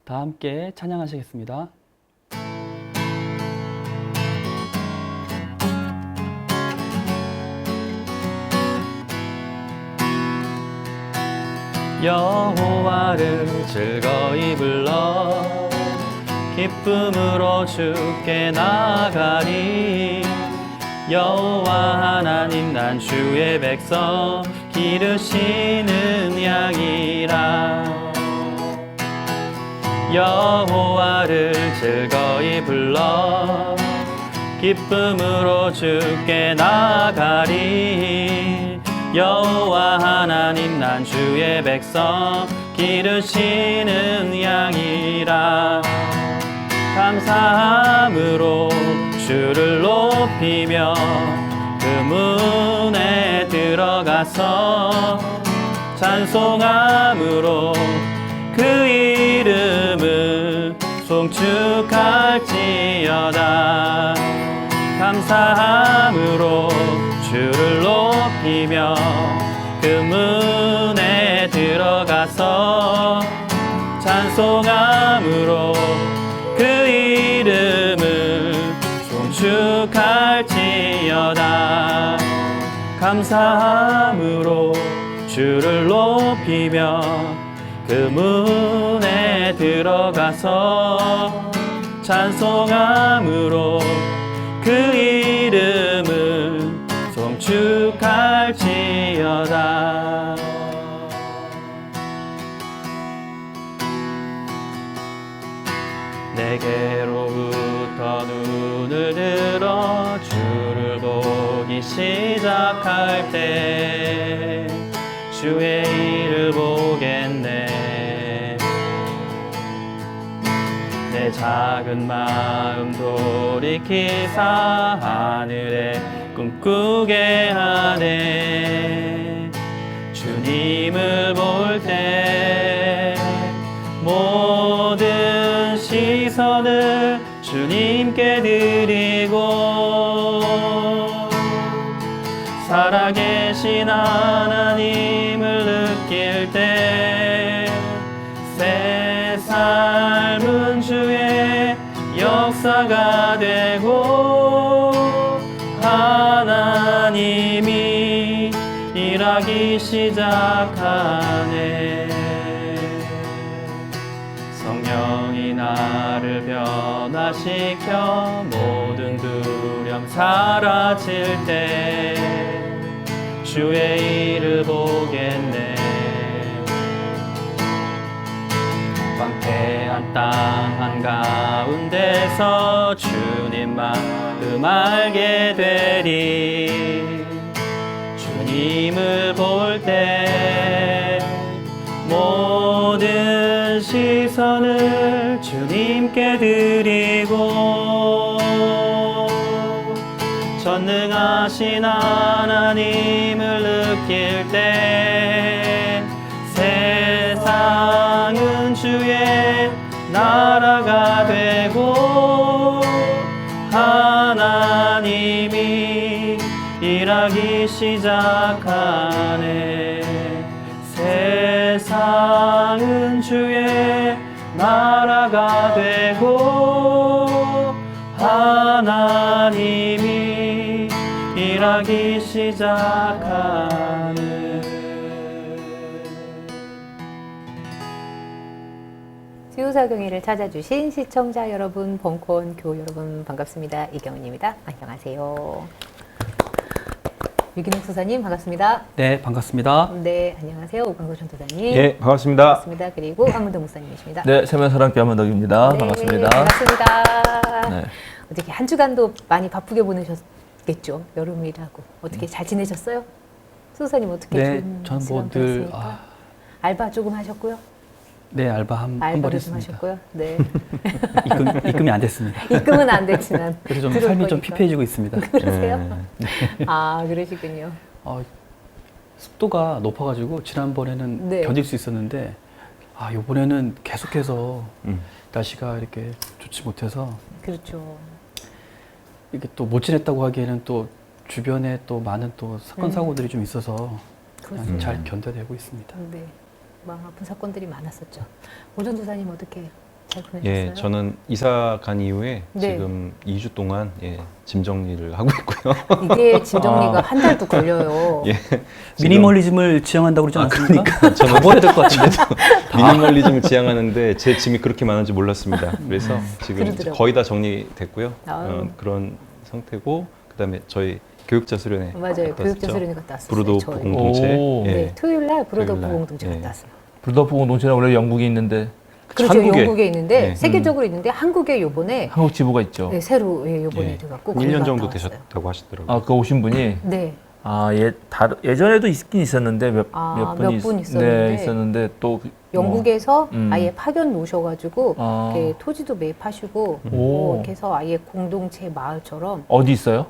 다 함께 찬양하시겠습니다. 여호와를 즐거이 불러 기쁨으로 주께 나아가리. 여호와 하나님 난 주의 백성 기르시는 양이라. 여호와를 즐거이 불러 기쁨으로 주께 나아가리. 여호와 하나님 난 주의 백성 기르시는 양이라. 감사함으로 주를 높이며 그 문에 들어가서 찬송함으로 그 이름을 송축할지어다. 감사함으로 주를 높이며 그 문에 들어가서 찬송함으로 그 이름을 송축할지어다. 감사함으로 주를 높이며 그 문에 들어가서 찬송함으로 그 이름을 송축할지어다. 내게로부터 눈을 들어 주를 보기 시작할 때 주의 일을 보겠네. 내 작은 마음 돌이키사 하늘에 꿈꾸게 하네. 주님을 볼 때 모든 시선을 주님께 드리고 살아계신 하나님을 느낄 때 새 삶은 주의 역사가 되고 하나님이 일하기 시작하네. 성령이 나를 변화시켜 모든 두려움 사라질 때 주의 일을 보겠네. 광태한 땅 한가운데서 주님 마음 알게 되리. 주님을 볼 때 모든 시선을 주님께 드리고 전능하신 하나님을 느낄 때 세상은 주의 나라가 되고 하나님이 일하기 시작하네. 세상은 주의 나라가 되고 하나님이 일하기 시작하네. 수요사경회를 찾아주신 시청자 여러분, 벙커원 교우 여러분 반갑습니다. 이경은입니다. 안녕하세요. 유기농 수사님 반갑습니다. 네, 반갑습니다. 네, 안녕하세요. 오광도 전도사님. 예, 반갑습니다. 반갑습니다. 그리고 한문도 목사님이십니다. 네, 세면사랑교 한문덕입니다. 네, 반갑습니다. 반갑습니다. 네. 어떻게 한 주간도 많이 바쁘게 보내셨겠죠? 여름이라고. 어떻게 잘 지내셨어요? 수사님 어떻게 네, 좋은 저는 시간 뭐 늘 보냈습니까? 알바 조금 하셨고요? 네, 알바 한 번 알바를 좀 했습니다. 하셨고요? 네. 입금이 안 됐습니다. 입금은 안 됐지만 그래서 좀 들어올 삶이 좀 거니까. 피폐해지고 있습니다. 그러세요? 아, 그러시군요. 습도가 높아가지고 지난번에는 네. 견딜 수 있었는데 이번에는 계속해서 날씨가 이렇게 좋지 못해서 그렇죠. 이게 또 못 지냈다고 하기에는 또 주변에 또 많은 또 사건 사고들이 좀 있어서 그냥 잘 견뎌내고 있습니다. 네, 마음 아픈 사건들이 많았었죠. 오전도사님 어떻게 잘 보내셨어요? 예, 저는 이사 간 이후에 네. 지금 2주 동안 짐 정리를 하고 있고요. 이게 짐 정리가 한 달도 걸려요. 예, 미니멀리즘을 지향한다고 그러지 않습니까? 그러니까 저는 가버려야 될 것 같은데. 미니멀리즘을 지향하는데 제 짐이 그렇게 많은지 몰랐습니다. 그래서 지금 그러더라고요. 거의 다 정리됐고요. 아유. 그런 상태고 그다음에 저희 교육자 수련회 맞아요. 갔다 교육자 왔었죠. 수련회 갔다 왔어요. 브루도프 저희. 공동체. 오. 예. 네, 토요일 날 브로더프 토요일 날. 공동체 예. 갔다 왔어요. 불더프 공동체는 원래 영국에 있는데 그렇죠. 한국에. 영국에 있는데 네. 세계적으로 있는데 한국에 요번에 한국 지부가 있죠. 네, 새로 요번에 예. 돼갖고 1년 정도 갔다 왔어요. 되셨다고 하시더라고요. 아, 그 오신 분이 네. 예전에도 있긴 있었는데 몇 분 있었는데. 네, 있었는데 또 영국에서 음. 아예 파견 오셔가지고 아. 이렇게 토지도 매입하시고 오. 이렇게 해서 아예 공동체 마을처럼 어디 있어요?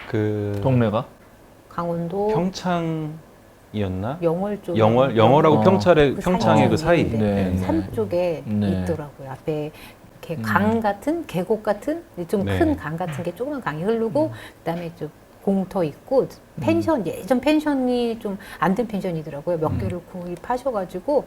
그 동네가? 강원도 평창이었나? 영월 쪽 영월하고 어. 평창의 그 사이. 네. 예. 산 쪽에 네. 있더라고요. 앞에 이렇게 강 같은 계곡 같은 좀 네. 큰 강 같은 게 조그만 강이 흐르고 그다음에 좀 공터 있고 펜션 예전 펜션이 좀 안 된 펜션이더라고요. 몇 개를 구입하셔가지고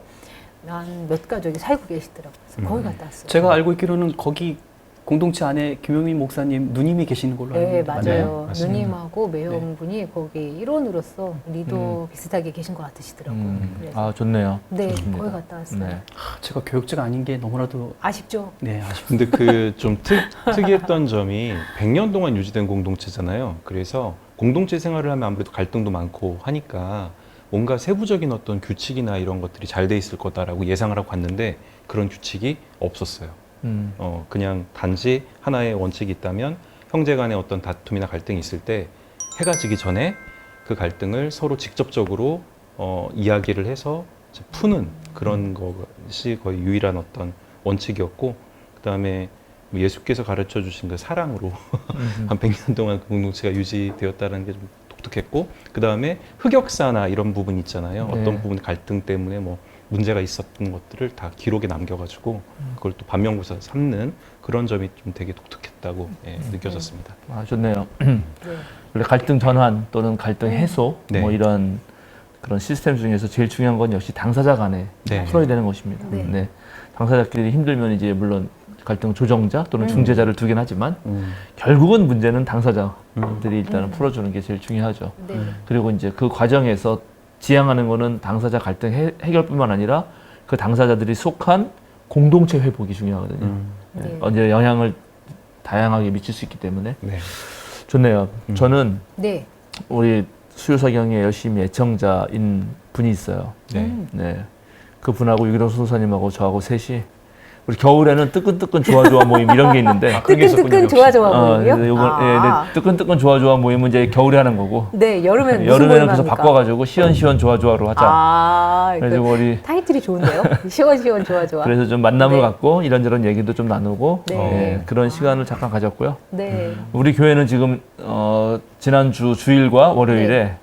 한 몇 가족이 살고 계시더라고요. 그래서 거기 갔다 왔어요. 제가 알고 있기로는 거기 공동체 안에 김용민 목사님 누님이 계시는 걸로 알고 네, 있는데 맞아요. 맞습니다. 누님하고 매형분이 거기 일원으로서 리더 비슷하게 계신 것 같으시더라고요. 그래서 아, 좋네요. 네, 좋습니다. 거기 갔다 왔어요. 네. 제가 교육자가 아닌 게 너무나도 아쉽죠? 아쉽습니다. 근데 그 좀 특이했던 점이 100년 동안 유지된 공동체잖아요. 그래서 공동체 생활을 하면 아무래도 갈등도 많고 하니까 뭔가 세부적인 어떤 규칙이나 이런 것들이 잘 돼 있을 거다라고 예상을 하고 갔는데 그런 규칙이 없었어요. 그냥 단지 하나의 원칙이 있다면 형제 간의 어떤 다툼이나 갈등이 있을 때 해가 지기 전에 그 갈등을 서로 직접적으로 이야기를 해서 이제 푸는 그런 것이 거의 유일한 어떤 원칙이었고 그다음에 예수께서 가르쳐 주신 그 사랑으로 한 100년 동안 그 공동체가 유지되었다는 게 좀 독특했고 그다음에 흑역사나 이런 부분 있잖아요. 네. 어떤 부분 갈등 때문에 뭐 문제가 있었던 것들을 다 기록에 남겨가지고 그걸 또 반면교사 삼는 그런 점이 좀 되게 독특했다고 느껴졌습니다. 아, 좋네요. 네. 원래 갈등 전환 또는 갈등 해소 네. 뭐 이런 그런 시스템 중에서 제일 중요한 건 역시 당사자 간에 네. 풀어야 되는 것입니다. 네. 당사자끼리 힘들면 이제 물론 갈등 조정자 또는 중재자를 두긴 하지만 음. 결국은 문제는 당사자들이 일단은 풀어주는 게 제일 중요하죠. 네. 그리고 이제 그 과정에서 지향하는 거는 당사자 갈등 해결뿐만 아니라 그 당사자들이 속한 공동체 회복이 중요하거든요. 네. 언제 영향을 다양하게 미칠 수 있기 때문에 네. 좋네요. 저는 네. 우리 수요사경에 열심히 애청자인 분이 있어요. 네. 네. 그 분하고 유기동 선사님하고 저하고 셋이 우리 겨울에는 뜨끈뜨끈 좋아 모임 이런 게 있는데 뜨끈뜨끈 좋아 모임이요? 네, 네, 뜨끈뜨끈 좋아 모임은 이제 겨울에 하는 거고 네, 여름에는 무슨 여름에는 모임 그래서 합니까? 바꿔가지고 시원시원 좋아로 하자. 아, 그래서 우리 타이틀이 좋은데요? 시원시원 좋아. 그래서 좀 만남을 네. 갖고 이런저런 얘기도 좀 나누고 네. 그런 시간을 잠깐 가졌고요. 네. 우리 교회는 지금 지난주 주일과 월요일에 네.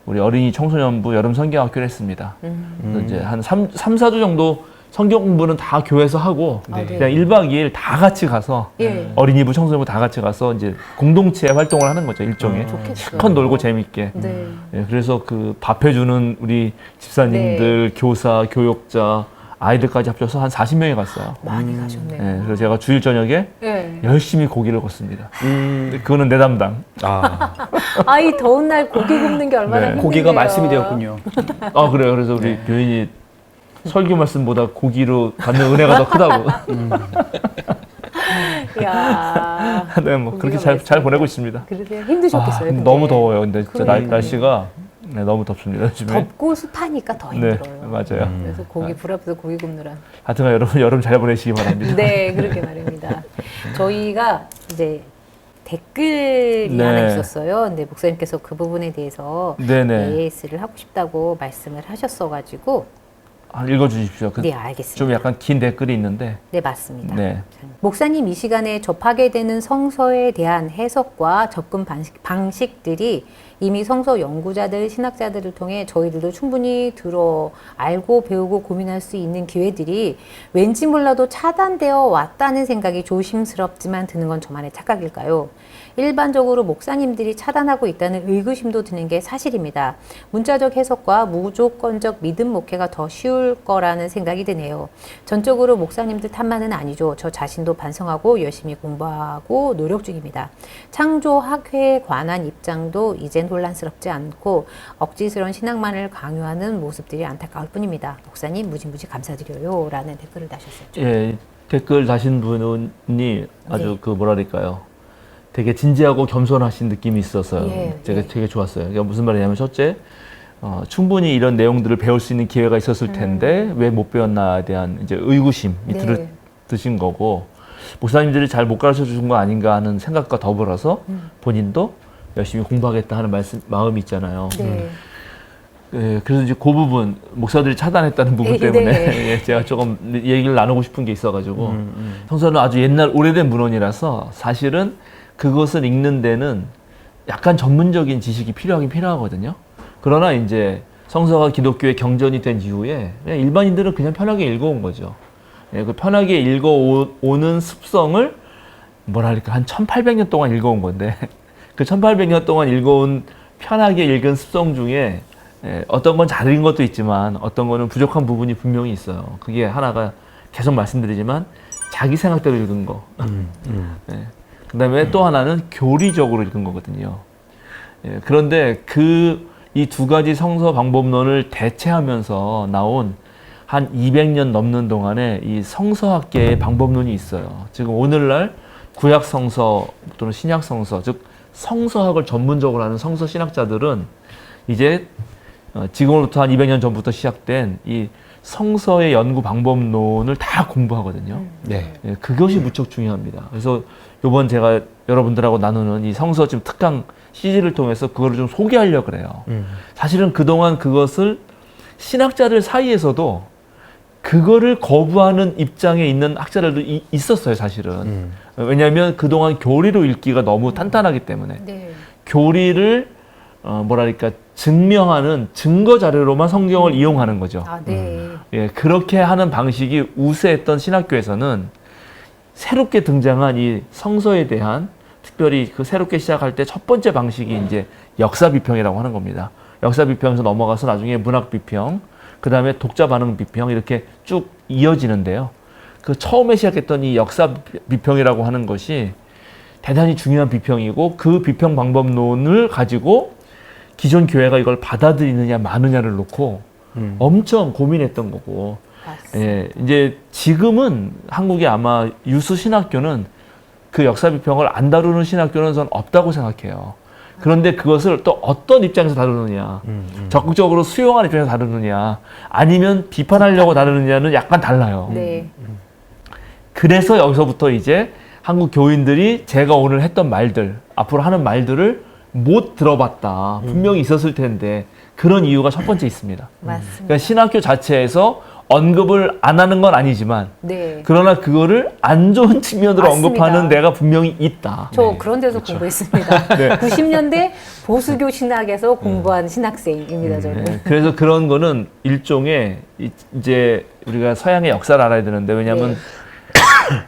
우리 어린이 청소년부 여름 성경학교를 했습니다. 그래서 이제 한 3, 4주 정도 성경 공부는 다 교회에서 하고 네. 그냥 1박 2일 다 같이 가서 예. 어린이부 청소년부 다 같이 가서 이제 공동체 활동을 하는 거죠. 일종의 좋겠어요. 실컷 놀고 재밌게. 네. 예, 그래서 그 밥해주는 우리 집사님들, 교사, 교육자, 아이들까지 합쳐서 한 40명이 갔어요. 많이 가셨네요. 예, 그래서 제가 주일 저녁에 네. 열심히 고기를 굽습니다. 근데 그거는 내 담당. 아이 더운 날 고기 굽는 게 얼마나 네. 힘든데요. 고기가 말씀이 되었군요. 아 그래요. 그래서 우리 교인이 설교 말씀보다 고기로 받는 은혜가 더 크다고. 야. 네, 뭐 그렇게 고기가 잘 보내고 있습니다. 그러세요. 힘드셨겠어요. 근데. 너무 더워요. 근데 진짜 그러니까요. 날씨가 너무 덥습니다. 요즘에. 덥고 습하니까 더 네, 힘들어요. 맞아요. 그래서 고기 불 앞에서 고기 굽느라. 하여튼 여러분 여름 잘 보내시기 바랍니다. 네, 그렇게 말입니다. 저희가 이제 댓글이 네. 하나 있었어요. 근데 목사님께서 그 부분에 대해서 네네. AS를 하고 싶다고 말씀을 하셨어가지고 읽어주십시오. 네, 알겠습니다. 좀 약간 긴 댓글이 있는데. 네, 맞습니다. 네. 목사님, 이 시간에 접하게 되는 성서에 대한 해석과 접근 방식들이 이미 성서 연구자들, 신학자들을 통해 저희들도 충분히 들어 알고 배우고 고민할 수 있는 기회들이 왠지 몰라도 차단되어 왔다는 생각이 조심스럽지만 드는 건 저만의 착각일까요? 일반적으로 목사님들이 차단하고 있다는 의구심도 드는 게 사실입니다. 문자적 해석과 무조건적 믿음 목회가 더 쉬울 거라는 생각이 드네요. 전적으로 목사님들 탓만은 아니죠. 저 자신도 반성하고 열심히 공부하고 노력 중입니다. 창조학회에 관한 입장도 이젠 혼란스럽지 않고 억지스러운 신앙만을 강요하는 모습들이 안타까울 뿐입니다. 목사님 무지무지 감사드려요. 라는 댓글을 다셨어요. 예, 댓글 다신 분이 아주 네. 그 뭐랄까요. 되게 진지하고 겸손하신 느낌이 있어서요. 예, 제가 예. 되게 좋았어요. 그러니까 무슨 말이냐면 첫째, 충분히 이런 내용들을 배울 수 있는 기회가 있었을 텐데 왜 못 배웠나에 대한 이제 의구심이 네. 드신 거고, 목사님들이 잘 못 가르쳐 주신 거 아닌가 하는 생각과 더불어서 본인도 열심히 공부하겠다 하는 마음이 있잖아요. 네. 예, 그래서 이제 그 부분, 목사들이 차단했다는 부분 네, 때문에 네. 예, 제가 조금 얘기를 나누고 싶은 게 있어가지고, 성서는 아주 옛날 오래된 문헌이라서 사실은 그것을 읽는 데는 약간 전문적인 지식이 필요하긴 필요하거든요. 그러나 이제 성서가 기독교의 경전이 된 이후에 그냥 일반인들은 그냥 편하게 읽어온 거죠. 예, 그 편하게 읽어오는 습성을 뭐랄까 한 1800년 동안 읽어온 건데 그 1800년 동안 읽어온 편하게 읽은 습성 중에 어떤 건 잘 읽은 것도 있지만 어떤 거는 부족한 부분이 분명히 있어요. 그게 하나가 계속 말씀드리지만 자기 생각대로 읽은 거. 그 다음에 또 하나는 교리적으로 읽은 거거든요. 그런데 이 두 가지 성서 방법론을 대체하면서 나온 한 200년 넘는 동안에 이 성서학계의 방법론이 있어요. 지금 오늘날 구약 성서 또는 신약 성서, 즉 성서학을 전문적으로 하는 성서 신학자들은 이제 지금으로부터 한 200년 전부터 시작된 이 성서의 연구 방법론을 다 공부하거든요. 네. 예, 그것이 무척 중요합니다. 그래서 이번 제가 여러분들하고 나누는 이 성서 지금 특강 CG를 통해서 그거를 좀 소개하려고 그래요. 사실은 그동안 그것을 신학자들 사이에서도 그거를 거부하는 입장에 있는 학자들도 있었어요, 사실은. 왜냐하면 그동안 교리로 읽기가 너무 탄탄하기 때문에. 네. 교리를 뭐랄까 증명하는 증거 자료로만 성경을 이용하는 거죠. 아, 네. 예, 그렇게 하는 방식이 우세했던 신학교에서는 새롭게 등장한 이 성서에 대한, 특별히 그 새롭게 시작할 때 첫 번째 방식이 이제 역사 비평이라고 하는 겁니다. 역사 비평에서 넘어가서 나중에 문학 비평, 그 다음에 독자 반응 비평, 이렇게 쭉 이어지는데요. 그 처음에 시작했던 이 역사 비평이라고 하는 것이 대단히 중요한 비평이고, 그 비평 방법론을 가지고 기존 교회가 이걸 받아들이느냐 마느냐를 놓고 엄청 고민했던 거고, 맞습니다. 예, 이제 지금은 한국의 아마 유수 신학교는 그 역사 비평을 안 다루는 신학교는 전 없다고 생각해요. 그런데 그것을 또 어떤 입장에서 다루느냐, 적극적으로 수용하는 입장에서 다루느냐, 아니면 비판하려고 다루느냐는 약간 달라요. 네. 그래서 여기서부터 이제 한국 교인들이 제가 오늘 했던 말들, 앞으로 하는 말들을 못 들어봤다. 분명히 있었을 텐데, 그런 이유가 첫 번째 있습니다. 맞습니다. 그러니까 신학교 자체에서 언급을 안 하는 건 아니지만, 네. 그러나 그거를 안 좋은 측면으로 맞습니다. 언급하는 데가 분명히 있다. 저 네, 그런 데서 그렇죠. 공부했습니다. 네. 90년대 보수교 신학에서 공부한 신학생입니다, 저는. 네, 그래서 그런 거는 일종의 이제 우리가 서양의 역사를 알아야 되는데, 왜냐하면 네.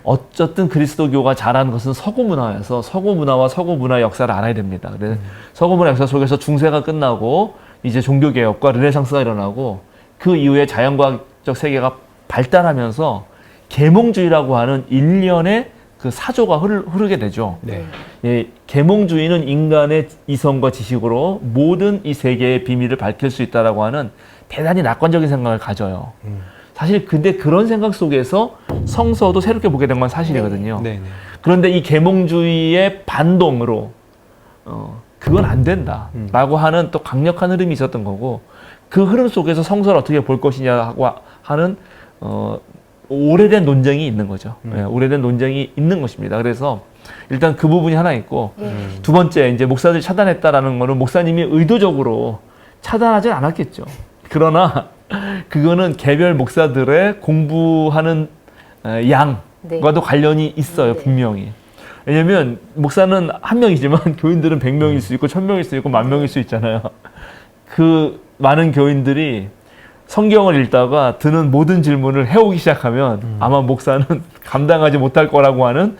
어쨌든 그리스도교가 잘하는 것은 서구 문화여서 서구 문화와 서구 문화의 역사를 알아야 됩니다. 그래서 서구 문화 역사 속에서 중세가 끝나고 이제 종교개혁과 르네상스가 일어나고, 그 이후에 자연과학적 세계가 발달하면서 계몽주의라고 하는 일련의 그 사조가 흐르게 되죠. 네. 예, 계몽주의는 인간의 이성과 지식으로 모든 이 세계의 비밀을 밝힐 수 있다라고 하는 대단히 낙관적인 생각을 가져요. 사실 근데 그런 생각 속에서 성서도 새롭게 보게 된 건 사실이거든요. 네. 네. 그런데 이 계몽주의의 반동으로 그건 안 된다라고 하는 또 강력한 흐름이 있었던 거고, 그 흐름 속에서 성서를 어떻게 볼 것이냐고 하는 오래된 논쟁이 있는 거죠. 예, 오래된 논쟁이 있는 것입니다. 그래서 일단 그 부분이 하나 있고, 두 번째 이제 목사들이 차단했다라는 거는 목사님이 의도적으로 차단하진 않았겠죠. 그러나 그거는 개별 목사들의 공부하는 양과도 관련이 있어요, 네. 분명히. 왜냐면 목사는 한 명이지만 교인들은 100명일 수 있고 1000명일 수 있고 10,000명일 수 있잖아요. 그 많은 교인들이 성경을 읽다가 드는 모든 질문을 해오기 시작하면 아마 목사는 감당하지 못할 거라고 하는,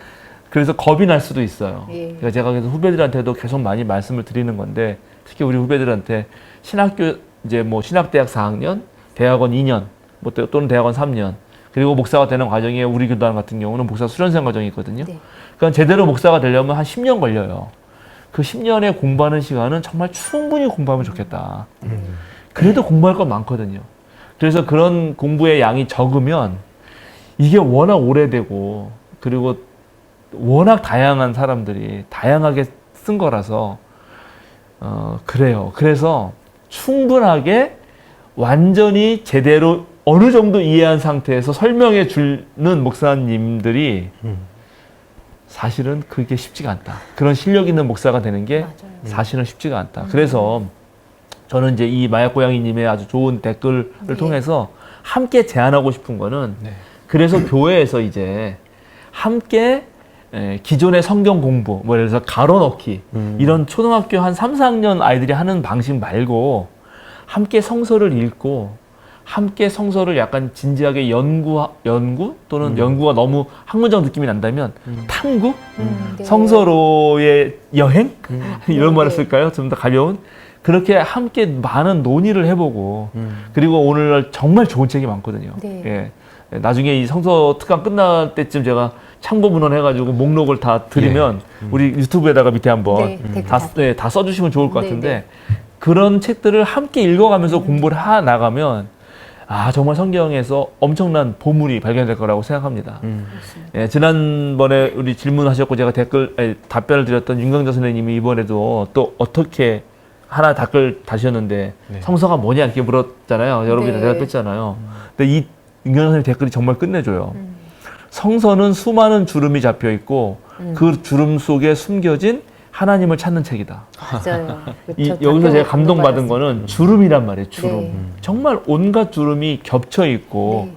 그래서 겁이 날 수도 있어요. 예. 그러니까 제가 그래서 후배들한테도 계속 많이 말씀을 드리는 건데, 특히 우리 후배들한테 신학교 이제 뭐 신학대학 4학년, 대학원 2년, 뭐 또는 대학원 3년, 그리고 목사가 되는 과정에 우리 교단 같은 경우는 목사 수련생 과정이 있거든요. 네. 그러니까 제대로 목사가 되려면 한 10년 걸려요. 그 10년에 공부하는 시간은 정말 충분히 공부하면 좋겠다. 그래도 공부할 건 많거든요. 그래서 그런 공부의 양이 적으면 이게 워낙 오래되고 그리고 워낙 다양한 사람들이 다양하게 쓴 거라서 그래요. 그래서 충분하게 완전히 제대로 어느 정도 이해한 상태에서 설명해 주는 목사님들이 사실은 그게 쉽지가 않다. 그런 실력 있는 목사가 되는 게 맞아요. 사실은 쉽지가 않다. 그래서 저는 이제 이 마약고양이님의 아주 좋은 댓글을 네. 통해서 함께 제안하고 싶은 거는, 네. 그래서 교회에서 이제 함께 기존의 성경 공부, 뭐 예를 들어서 가로 넣기, 이런 초등학교 한 3, 4학년 아이들이 하는 방식 말고 함께 성서를 읽고 함께 성서를 약간 진지하게 연구 또는 연구가 너무 학문적 느낌이 난다면 탐구? 네. 성서로의 여행? 이런 말을 네. 쓸까요? 좀 더 가벼운? 그렇게 함께 많은 논의를 해보고, 그리고 오늘 정말 좋은 책이 많거든요. 네. 예. 나중에 이 성서 특강 끝날 때쯤 제가 참고문헌 해가지고 목록을 다 드리면 우리 유튜브에다가 밑에 한번 네, 댓글 다 써주시면 좋을 것 네, 같은데, 그런 책들을 함께 읽어가면서 공부를 해 나가면 정말 성경에서 엄청난 보물이 발견될 거라고 생각합니다. 예, 지난번에 우리 질문하셨고 제가 답변을 드렸던 윤경자 선생님이 이번에도 또 어떻게 하나 댓글 다셨는데 네. 성서가 뭐냐 이렇게 물었잖아요. 여러분이 네. 대답했잖아요. 근데 이 윤경자 선생님 댓글이 정말 끝내줘요. 성서는 수많은 주름이 잡혀 있고 그 주름 속에 숨겨진 하나님을 찾는 책이다. 맞아요. 여기서 제가 감동받은 거는 주름이란 말이에요. 주름. 네. 정말 온갖 주름이 겹쳐 있고 네.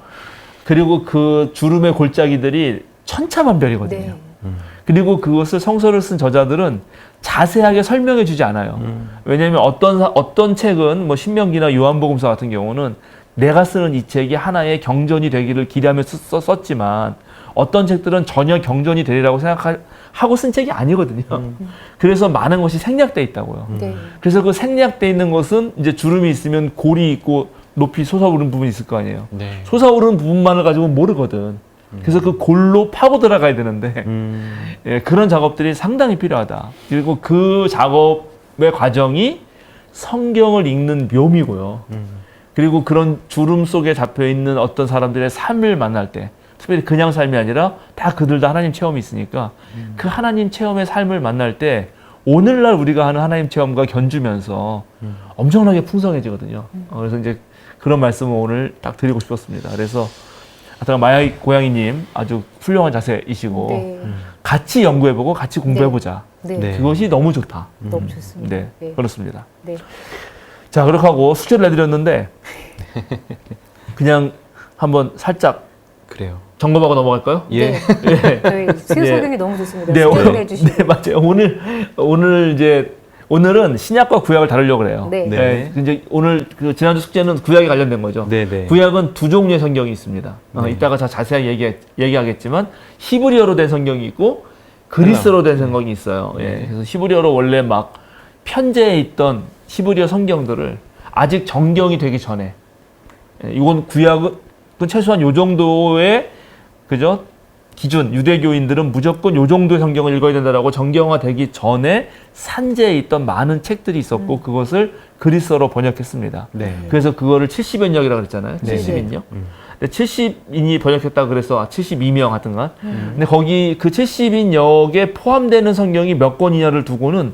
그리고 그 주름의 골짜기들이 천차만별이거든요. 네. 그리고 그것을 성서를 쓴 저자들은 자세하게 설명해 주지 않아요. 왜냐하면 어떤 책은 뭐 신명기나 요한복음서 같은 경우는 내가 쓰는 이 책이 하나의 경전이 되기를 기대하며 썼지만 어떤 책들은 전혀 경전이 되리라고 생각하고 쓴 책이 아니거든요. 그래서 많은 것이 생략돼 있다고요. 네. 그래서 그 생략돼 있는 것은 이제 주름이 있으면 골이 있고 높이 솟아오르는 부분이 있을 거 아니에요. 네. 솟아오르는 부분만을 가지고 모르거든. 그래서 그 골로 파고 들어가야 되는데 예, 그런 작업들이 상당히 필요하다. 그리고 그 작업의 과정이 성경을 읽는 묘미고요. 그리고 그런 주름 속에 잡혀 있는 어떤 사람들의 삶을 만날 때, 특별히 그냥 삶이 아니라 다 그들도 하나님 체험이 있으니까 그 하나님 체험의 삶을 만날 때 오늘날 우리가 하는 하나님 체험과 견주면서 엄청나게 풍성해지거든요. 그래서 이제 그런 말씀을 오늘 딱 드리고 싶었습니다. 그래서 하여튼 마약 고양이님 아주 훌륭한 자세이시고 네. 같이 연구해보고 같이 공부해보자. 네. 네. 그것이 너무 좋다. 너무 좋습니다. 네, 네. 그렇습니다. 네. 자, 그렇게 하고 숙제를 내드렸는데 그냥 한번 살짝 그래요. 점검하고 넘어갈까요? 예. 네. 저희 수요 네. 설명이 너무 좋습니다. 네, 소개를 해주시고. 네, 맞아요. 오늘은 신약과 구약을 다루려고 그래요. 네. 네. 이제 오늘 그 지난주 숙제는 구약에 관련된 거죠. 네, 네. 구약은 두 종류의 성경이 있습니다. 네. 이따가 더 자세하게 얘기하겠지만 히브리어로 된 성경이 있고 그리스어로 된 성경이 있어요. 예. 그래서 히브리어로 원래 막 편제해 있던 히브리어 성경들을 아직 정경이 되기 전에, 이건 구약은 최소한 요 정도의 그죠? 기준, 유대교인들은 무조건 요 정도의 성경을 읽어야 된다라고 정경화되기 전에 산재해 있던 많은 책들이 있었고 그것을 그리스어로 번역했습니다. 네. 그래서 그거를 70인역이라고 그랬잖아요. 네. 70인역. 근데 70인이 번역했다 그래서 72명 하여튼간. 근데 거기 그 70인역에 포함되는 성경이 몇 권이냐를 두고는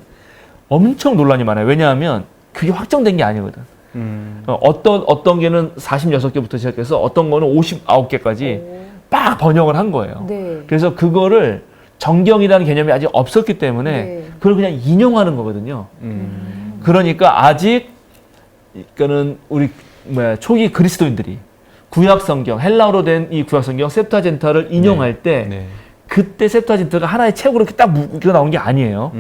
엄청 논란이 많아요. 왜냐하면 그게 확정된 게 아니거든. 어떤 개는 46개부터 시작해서 어떤 거는 59개까지 막 번역을 한 거예요. 네. 그래서 그거를 정경이라는 개념이 아직 없었기 때문에 네. 그걸 그냥 인용하는 거거든요. 그러니까 아직 그는 우리 초기 그리스도인들이 구약 성경, 헬라어로 된 이 구약 성경 셉타젠타를 인용할 때 네. 그때 septuaginta가 하나의 책으로 이렇게 딱 묶여 나온 게 아니에요.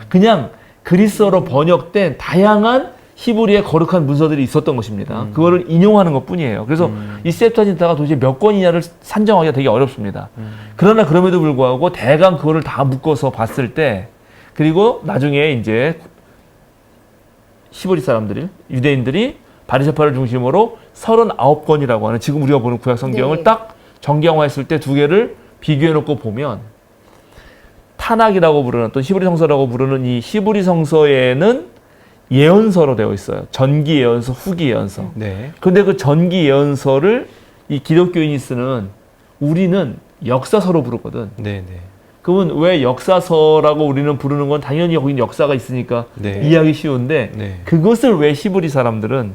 그냥 그리스어로 번역된 다양한 히브리의 거룩한 문서들이 있었던 것입니다. 그거를 인용하는 것뿐이에요. 그래서 이 septuaginta가 도대체 몇 권이냐를 산정하기가 되게 어렵습니다. 그러나 그럼에도 불구하고 대강 그거를 다 묶어서 봤을 때, 그리고 나중에 이제 히브리 사람들이, 유대인들이 바리새파를 중심으로 39권이라고 하는, 지금 우리가 보는 구약 성경을 네. 딱 정경화했을 때 두 개를 비교해 놓고 보면, 타낙이라고 부르는, 또 히브리 성서라고 부르는 이 히브리 성서에는 예언서로 되어 있어요. 전기 예언서, 후기 예언서. 네. 근데 그 전기 예언서를 이 기독교인이 쓰는, 우리는 역사서로 부르거든. 네, 네. 그러면 왜 역사서라고 우리는 부르는 건 당연히 거기 역사가 있으니까 네. 이해하기 쉬운데, 네. 그것을 왜 히브리 사람들은,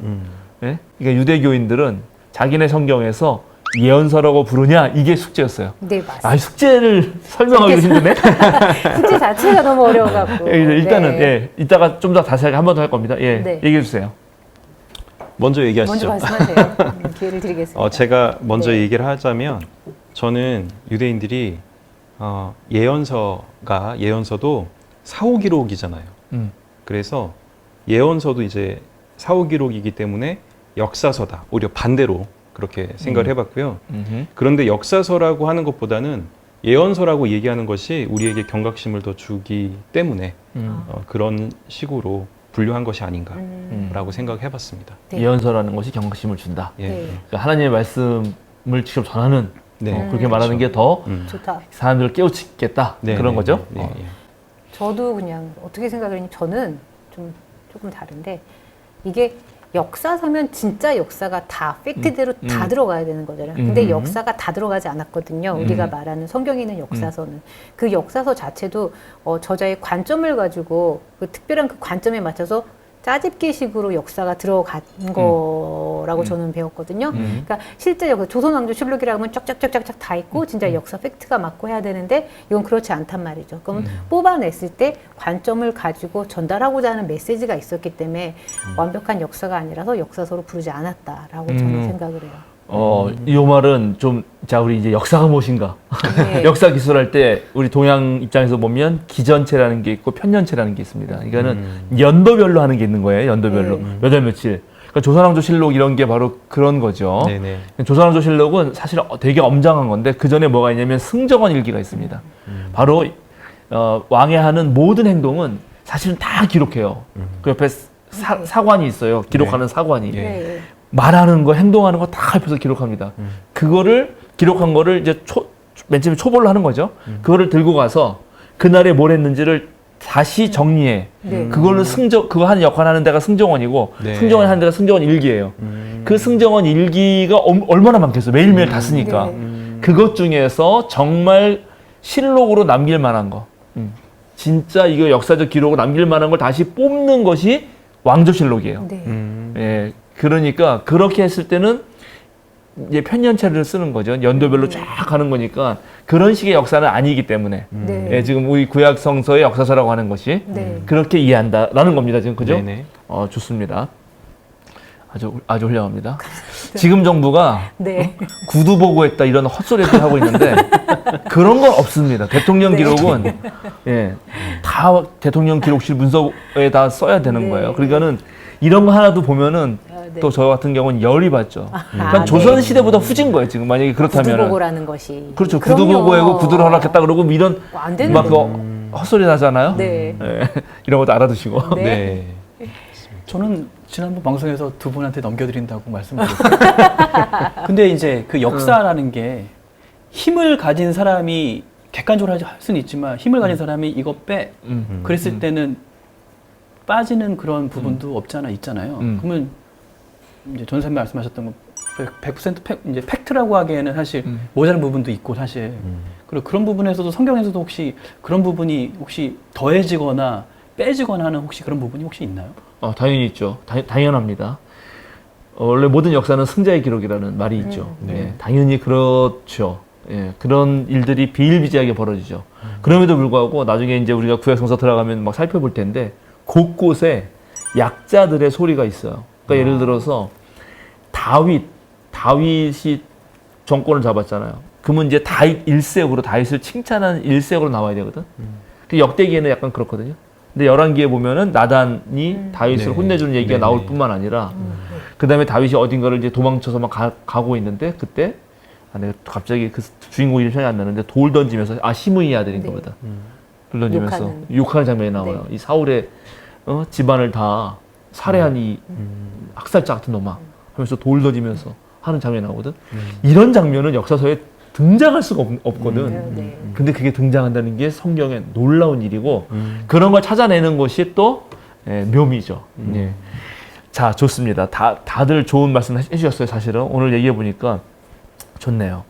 예? 그러니까 유대교인들은 자기네 성경에서 예언서라고 부르냐, 이게 숙제였어요. 네, 맞습니다. 아, 숙제를 설명하기도 힘드네. 숙제 자체가 너무 어려워갖고. 예, 일단은 네. 예, 이따가 좀 더 자세하게 한 번 더 할 겁니다. 예, 네. 얘기해 주세요. 먼저 얘기하시죠. 먼저 말씀하세요. 기회를 드리겠습니다. 제가 먼저 네. 얘기를 하자면, 저는 유대인들이 예언서도 사후기록이잖아요. 그래서 예언서도 이제 사후기록이기 때문에 역사서다. 오히려 반대로 그렇게 생각을 해봤고요. 그런데 역사서라고 하는 것보다는 예언서라고 얘기하는 것이 우리에게 경각심을 더 주기 때문에 그런 식으로 분류한 것이 아닌가라고 생각해봤습니다. 네. 예언서라는 것이 경각심을 준다. 예. 네. 그러니까 하나님의 말씀을 직접 전하는, 네. 그렇게 말하는 게 더 좋다. 사람들을 깨우치겠다. 네, 그런 네, 거죠. 네, 네. 저도 그냥 어떻게 생각을 했냐면 저는 조금 다른데, 이게 역사서면 진짜 역사가 다 팩트대로 다 들어가야 되는 거잖아요. 근데 역사가 다 들어가지 않았거든요. 우리가 말하는 성경에 있는 역사서는. 그 역사서 자체도 저자의 관점을 가지고 그 특별한 그 관점에 맞춰서 짜집기식으로 역사가 들어간 거라고 저는 배웠거든요. 그러니까 실제 조선왕조실록이라고 하면 쫙쫙쫙쫙 다 있고 진짜 역사 팩트가 맞고 해야 되는데, 이건 그렇지 않단 말이죠. 그러면 뽑아냈을 때 관점을 가지고 전달하고자 하는 메시지가 있었기 때문에 완벽한 역사가 아니라서 역사서로 부르지 않았다라고 저는 생각을 해요. 이 말은 좀, 자, 우리 이제 역사가 무엇인가? 네. 역사 기술할 때 우리 동양 입장에서 보면 기전체라는 게 있고 편년체라는 게 있습니다. 이거는 연도별로 하는 게 있는 거예요. 연도별로. 몇 월 며칠. 그러니까 조선왕조실록 이런 게 바로 그런 거죠. 네네. 조선왕조실록은 사실 되게 엄장한 건데, 그 전에 뭐가 있냐면 승정원 일기가 있습니다. 바로 왕의 하는 모든 행동은 사실은 다 기록해요. 그 옆에 사관이 있어요. 기록하는 사관이. 네. 말하는 거, 행동하는 거 다 옆에서 기록합니다. 그거를 기록한 거를 이제 맨 처음에 초벌로 하는 거죠. 그거를 들고 가서 그날에 뭘 했는지를 다시 정리해. 네. 그걸로 그거 하는 역할 하는 데가 승정원이고, 네. 승정원 하는 데가 승정원 일기예요. 그 승정원 일기가 얼마나 많겠어. 매일매일 다 쓰니까. 네. 그것 중에서 정말 실록으로 남길 만한 거. 진짜 이거 역사적 기록으로 남길 만한 걸 다시 뽑는 것이 왕조실록이에요. 네. 예, 그러니까 그렇게 했을 때는 이제 편년체를 쓰는 거죠. 연도별로 쫙 가는 거니까 그런 식의 역사는 아니기 때문에 네. 예, 지금 우리 구약 성서의 역사서라고 하는 것이 네. 그렇게 이해한다라는 겁니다. 지금 그죠? 네네. 좋습니다. 아주 훌륭합니다. 지금 정부가 네. 구두 보고 했다 이런 헛소리를 하고 있는데 그런 건 없습니다. 대통령 네. 기록은 예, 다 대통령 기록실 문서에 다 써야 되는 네. 거예요. 그러니까는 이런 거 하나도 보면은 네. 또 저 같은 경우는 열이 받죠. 그러니까 네. 조선 시대보다 후진 거예요. 지금 만약에 그렇다면은 구두보고라는 것이. 그렇죠. 그럼요. 구두보고하고 구두를 허락했다 그러고 이런 안 되는 막 그 헛소리 나잖아요. 네. 예, 이런 것도 알아두시고. 네. 네. 저는 지난번 방송에서 두 분한테 넘겨드린다고 말씀드렸어요. 근데 이제 그 역사라는 게 힘을 가진 사람이 객관적으로 할 수는 있지만 힘을 가진 사람이 이거 빼 그랬을 때는 빠지는 그런 부분도 없지 않아 있잖아요. 그러면 이제 전 선생님 말씀하셨던 거 100% 이제 팩트라고 하기에는 사실 모자란 부분도 있고 사실 그리고 그런 부분에서도 성경에서도 혹시 그런 부분이 혹시 더해지거나 빼지거나 하는 혹시 그런 부분이 혹시 있나요? 당연히 있죠. 당연합니다. 원래 모든 역사는 승자의 기록이라는 말이 있죠. 네. 예, 당연히 그렇죠. 예, 그런 일들이 비일비재하게 벌어지죠. 그럼에도 불구하고 나중에 이제 우리가 구약성서 들어가면 막 살펴볼 텐데 곳곳에 약자들의 소리가 있어요. 그러니까 예를 들어서 다윗이 정권을 잡았잖아요. 그러면 이제 다윗 일색으로 다윗을 칭찬하는 일색으로 나와야 되거든. 그 역대기에는 약간 그렇거든요. 근데 열왕기에 보면은 나단이 다윗을 네. 혼내주는 얘기가 네. 나올 뿐만 아니라 그 다음에 다윗이 어딘가를 이제 도망쳐서 막 가고 있는데 그때 내가 갑자기 그 주인공 이름이 생각이 안 나는데 돌 던지면서 시므이 아들인가 네. 보다. 돌 던지면서 욕하는. 욕하는 장면이 나와요. 네. 이 사울의 집안을 다 살해한 이 학살자 같은 놈아 하면서 돌 던지면서 하는 장면이 나오거든. 이런 장면은 역사서에 등장할 수가 없거든. 네. 근데 그게 등장한다는 게 성경에 놀라운 일이고 그런 걸 찾아내는 것이 또 묘미죠. 예. 자, 좋습니다. 다들 좋은 말씀 해주셨어요. 사실은 오늘 얘기해 보니까 좋네요.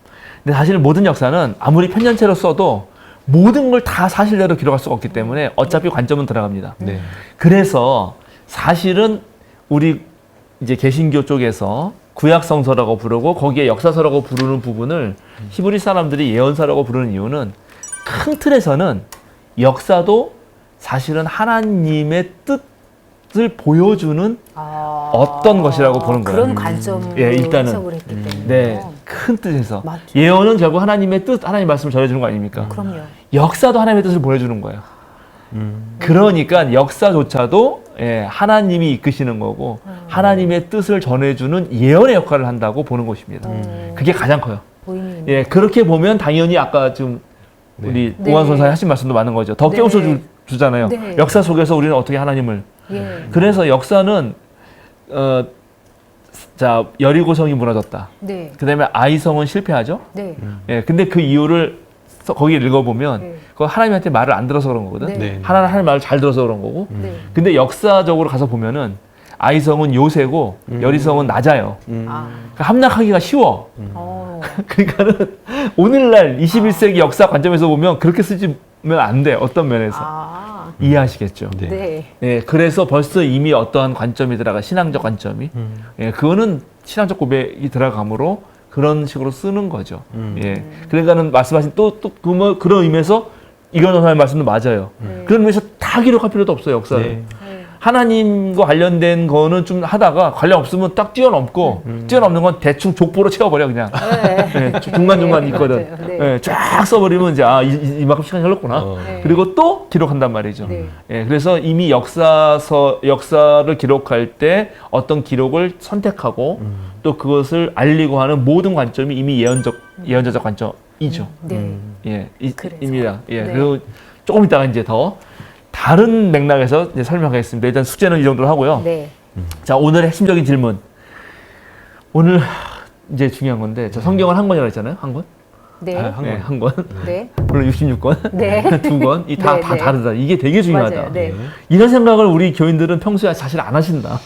근데 사실 모든 역사는 아무리 편년체로 써도 모든 걸 다 사실대로 기록할 수가 없기 때문에 어차피 관점은 들어갑니다. 네. 그래서 사실은 우리 이제 개신교 쪽에서 구약성서라고 부르고 거기에 역사서라고 부르는 부분을 히브리 사람들이 예언서라고 부르는 이유는 큰 틀에서는 역사도 사실은 하나님의 뜻을 보여주는 어떤 것이라고 보는 거예요. 그런 관점으로 예, 일단은. 해석을 했기 때문에. 네, 큰 뜻에서. 맞죠. 예언은 결국 하나님의 뜻, 하나님의 말씀을 전해주는 거 아닙니까? 그럼요. 역사도 하나님의 뜻을 보여주는 거예요. 그러니까 역사조차도 하나님이 이끄시는 거고 하나님의 뜻을 전해주는 예언의 역할을 한다고 보는 것입니다. 그게 가장 커요. 보이는. 예, 그렇게 보면 당연히 아까 지금 우리 네. 오한 선사님 하신 말씀도 맞는 거죠. 더 네. 깨우쳐 주잖아요. 네. 역사 속에서 우리는 어떻게 하나님을. 예. 그래서 역사는 자, 여리고성이 무너졌다. 네. 그 다음에 아이성은 실패하죠. 네. 예, 근데 그 이유를 거기 읽어보면 네. 그거 하나님한테 말을 안 들어서 그런 거거든. 네. 네. 하나님 말을 잘 들어서 그런 거고. 네. 근데 역사적으로 가서 보면은 아이성은 요새고 여리성은 낮아요. 아. 그러니까 함락하기가 쉬워. 그러니까는 오늘날 21세기 역사 관점에서 보면 그렇게 쓰지면 안 돼. 어떤 면에서. 이해하시겠죠? 네. 네. 예, 그래서 벌써 이미 어떠한 관점이 들어가 신앙적 관점이 예, 그거는 신앙적 고백이 들어가므로 그런 식으로 쓰는 거죠. 예, 그러니까는 말씀하신 또 그런 의미에서 이건 선생님 말씀도 맞아요. 그런 의미에서 다 기록할 필요도 없어요, 역사를. 네. 하나님과 관련된 거는 좀 하다가 관련 없으면 딱 뛰어넘고 뛰어넘는 건 대충 족보로 채워버려 그냥. 네. 예, 중간중간 네, 있거든. 맞아요. 네. 예, 쫙 써버리면 이제 이만큼 시간이 흘렀구나. 네. 그리고 또 기록한단 말이죠. 네. 예, 그래서 이미 역사를 기록할 때 어떤 기록을 선택하고 또 그것을 알리고 하는 모든 관점이 이미 예언자적 관점이죠. 네. 예, 그래서. 입니다. 예, 네. 그리고 조금 이따가 이제 더 다른 맥락에서 이제 설명하겠습니다. 일단 숙제는 이 정도로 하고요. 네. 자, 오늘의 핵심적인 질문. 오늘 이제 중요한 건데, 저 성경을 한 권이라고 했잖아요. 한 권? 네. 한 권. 네, 한 권. 네. 물론 66권. 네. 두 권. 이 다 네, 네. 다르다. 이게 되게 중요하다. 맞아요. 네. 이런 생각을 우리 교인들은 평소에 사실 안 하신다.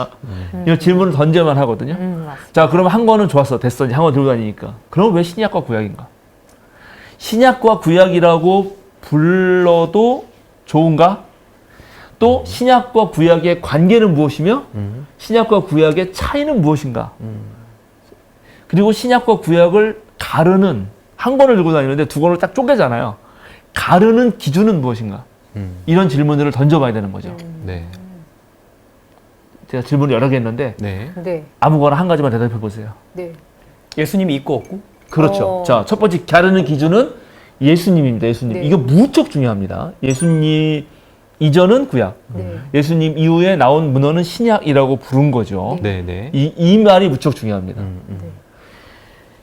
이런 질문을 던져만 하거든요. 맞습니다. 자, 그럼 한 권은 좋았어. 됐어. 이제 한 권 들고 다니니까. 그럼 왜 신약과 구약인가? 신약과 구약이라고 불러도 좋은가? 또 신약과 구약의 관계는 무엇이며 신약과 구약의 차이는 무엇인가? 그리고 신약과 구약을 가르는 한 권을 들고 다니는데 두 권을 딱 쪼개잖아요. 가르는 기준은 무엇인가? 이런 질문들을 던져봐야 되는 거죠. 네. 제가 질문을 여러 개 했는데 네. 네. 아무거나 한 가지만 대답해 보세요. 네. 예수님이 있고 없고? 그렇죠. 자, 첫 번째 가르는 기준은 예수님입니다. 예수님. 네. 이거 무척 중요합니다. 예수님 이전은 구약. 네. 예수님 이후에 나온 문헌은 신약이라고 부른 거죠. 네. 네. 이 말이 무척 중요합니다. 네.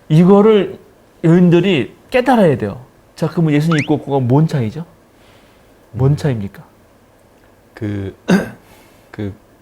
이거를 여러분들이 깨달아야 돼요. 자, 그러면 예수님 있고 없고가 뭔 차이죠? 뭔 차이입니까? 그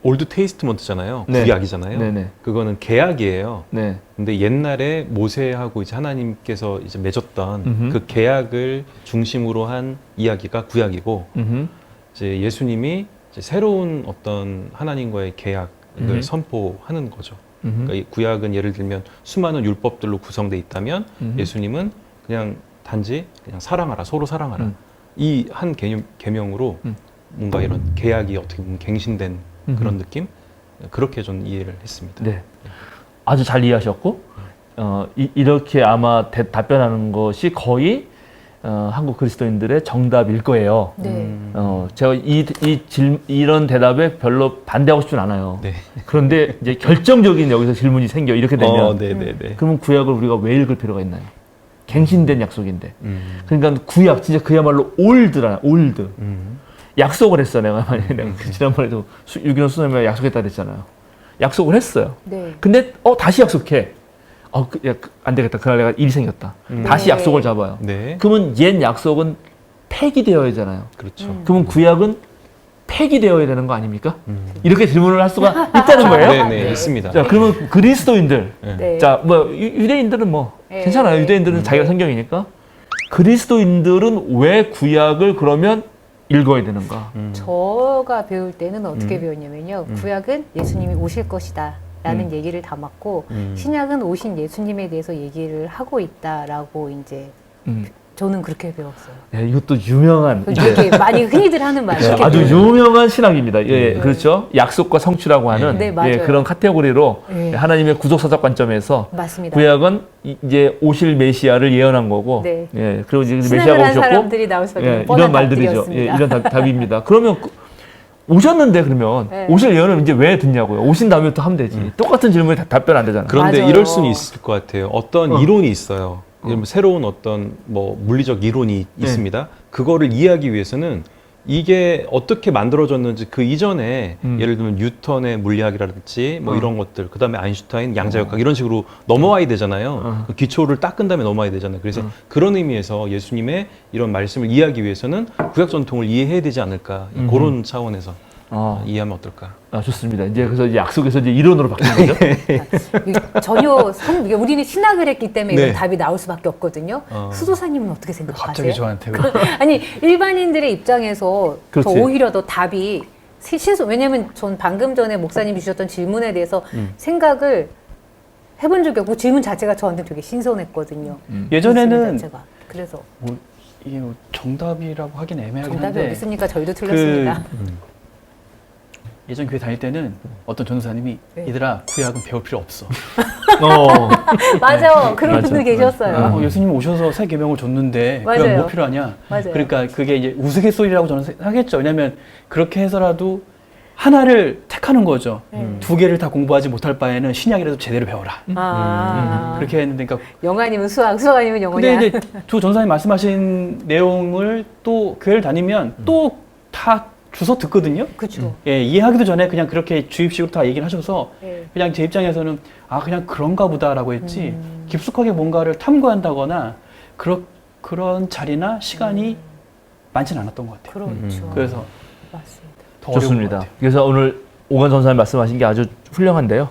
올드 테이스트먼트잖아요. 네. 구약이잖아요. 네네. 그거는 계약이에요. 네. 근데 옛날에 모세하고 이제 하나님께서 이제 맺었던 음흠. 그 계약을 중심으로 한 이야기가 구약이고 음흠. 이제 예수님이 이제 새로운 어떤 하나님과의 계약을 선포하는 거죠. 음흠. 그러니까 이 구약은 예를 들면 수많은 율법들로 구성돼 있다면 예수님은 그냥 단지 그냥 사랑하라, 서로 사랑하라. 이 한 계명으로 뭔가 이런 계약이 어떻게 보면 갱신된 그런 느낌? 그렇게 좀 이해를 했습니다. 네. 아주 잘 이해하셨고, 이렇게 아마 답변하는 것이 거의 한국 그리스도인들의 정답일 거예요. 네. 제가 이런 대답에 별로 반대하고 싶진 않아요. 네. 그런데 이제 결정적인 여기서 질문이 생겨 이렇게 되면 네네네. 그러면 구약을 우리가 왜 읽을 필요가 있나요? 갱신된 약속인데. 그러니까 구약 진짜 그야말로 올드. 약속을 했어 내가 만약에 내가 지난번에도 유기농 수산물 약속했다 그랬잖아요. 약속을 했어요. 네. 근데 다시 약속해. 안 되겠다. 그날 내가 일이 생겼다. 다시 네. 약속을 잡아요. 네. 그러면 옛 약속은 폐기되어야 하잖아요. 그렇죠. 그러면 구약은 폐기되어야 되는 거 아닙니까? 이렇게 질문을 할 수가 있다는 거예요. 네, 네, 있습니다. 자, 그러면 그리스도인들, 네. 자, 유대인들은 네. 괜찮아요. 유대인들은 자기가 성경이니까. 그리스도인들은 왜 구약을 그러면 읽어야 되는가? 저가 배울 때는 어떻게 배웠냐면요. 구약은 예수님이 오실 것이다 라는 얘기를 담았고 신약은 오신 예수님에 대해서 얘기를 하고 있다라고 이제 저는 그렇게 배웠어요. 네, 이것도 유명한 이게 많이 흔히들 하는 말이에요. 아주 유명한 신학입니다. 예, 그렇죠. 약속과 성취라고 하는 네, 맞아요. 그런 카테고리로 네. 하나님의 구속사적 관점에서 맞습니다. 구약은 이제 오실 메시아를 예언한 거고, 네. 예, 그리고 이제 신학을 메시아가 한 오셨고, 사람들이 나올 수밖에 예, 없는 뻔한 이런 말들이죠. 예, 답들이었습니다. 이런 답입니다. 그러면 오셨는데 그러면 네. 오실 예언을 이제 왜 듣냐고요? 오신 다음에 또 하면 되지. 똑같은 질문에 답변 안 되잖아요. 그런데 맞아요. 이럴 수는 있을 것 같아요. 어떤 이론이 있어요. 예를 들면 새로운 어떤 물리적 이론이 있습니다. 그거를 이해하기 위해서는 이게 어떻게 만들어졌는지 그 이전에 예를 들면 뉴턴의 물리학이라든지 이런 것들, 그 다음에 아인슈타인, 양자역학 이런 식으로 넘어와야 되잖아요. 그 기초를 닦은 다음에 넘어와야 되잖아요. 그래서 그런 의미에서 예수님의 이런 말씀을 이해하기 위해서는 구약 전통을 이해해야 되지 않을까, 그런 차원에서 이해하면 어떨까. 좋습니다. 이제 그래서 이제 약속에서 이제 이론으로 바뀌는 거죠. 전혀 우리는 신학을 했기 때문에 네. 이런 답이 나올 수밖에 없거든요. 수도사님은 어떻게 생각하세요? 갑자기 저한테 왜? 아니 일반인들의 입장에서 그렇지. 더 오히려 더 답이 왜냐면 전 방금 전에 목사님이 주셨던 질문에 대해서 생각을 해본 적이 없고 질문 자체가 저한테 되게 신선했거든요. 예전에는 질문 자체가. 그래서 이게 정답이라고 하긴 애매하긴 정답이 한데 어디 있습니까? 저희도 틀렸습니다. 예전 교회 다닐 때는 어떤 전도사님이 네. 얘들아 구약은 배울 필요 없어. 맞아, 그런 맞아. 분들 계셨어요. 예수님 오셔서 새 계명을 줬는데 맞아요. 그냥 뭐 필요하냐? 맞아요. 그러니까 그게 이제 우스갯소리라고 저는 하겠죠. 왜냐하면 그렇게 해서라도 하나를 택하는 거죠. 두 개를 다 공부하지 못할 바에는 신약이라도 제대로 배워라. 그렇게 했는데, 그러니까 영화님은 수학 아니면 영어냐? 근데 이제 두 전사님 말씀하신 내용을 또 교회를 다니면 또 다 주워 듣거든요. 그렇죠. 예, 이해하기도 전에 그냥 그렇게 주입식으로 다 얘기를 하셔서 네. 그냥 제 입장에서는 그냥 그런가 보다라고 했지 깊숙하게 뭔가를 탐구한다거나 그런 자리나 시간이 많지는 않았던 것 같아요. 그렇죠. 그래서 맞습니다. 더 어려운 것 좋습니다. 같아요. 그래서 오늘 오건 전사님 말씀하신 게 아주 훌륭한데요.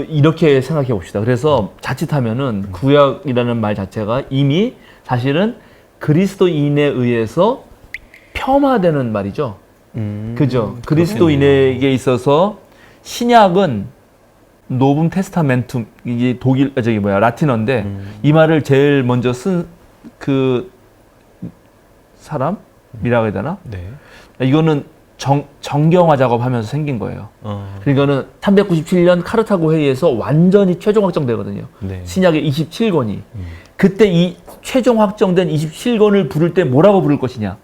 이렇게 생각해 봅시다. 그래서 자칫하면은 구약이라는 말 자체가 이미 사실은 그리스도인에 의해서 폄하되는 말이죠. 그죠? 그리스도인에게 있어서 신약은 노븐 테스타멘툼, 이게 라틴어인데 이 말을 제일 먼저 쓴 그 사람이라고 해야 되나? 네. 이거는 정경화 작업하면서 생긴 거예요. 그러니까는 397년 카르타고 회의에서 완전히 최종 확정되거든요. 네. 신약의 27권이. 그때 이 최종 확정된 27권을 부를 때 뭐라고 부를 것이냐?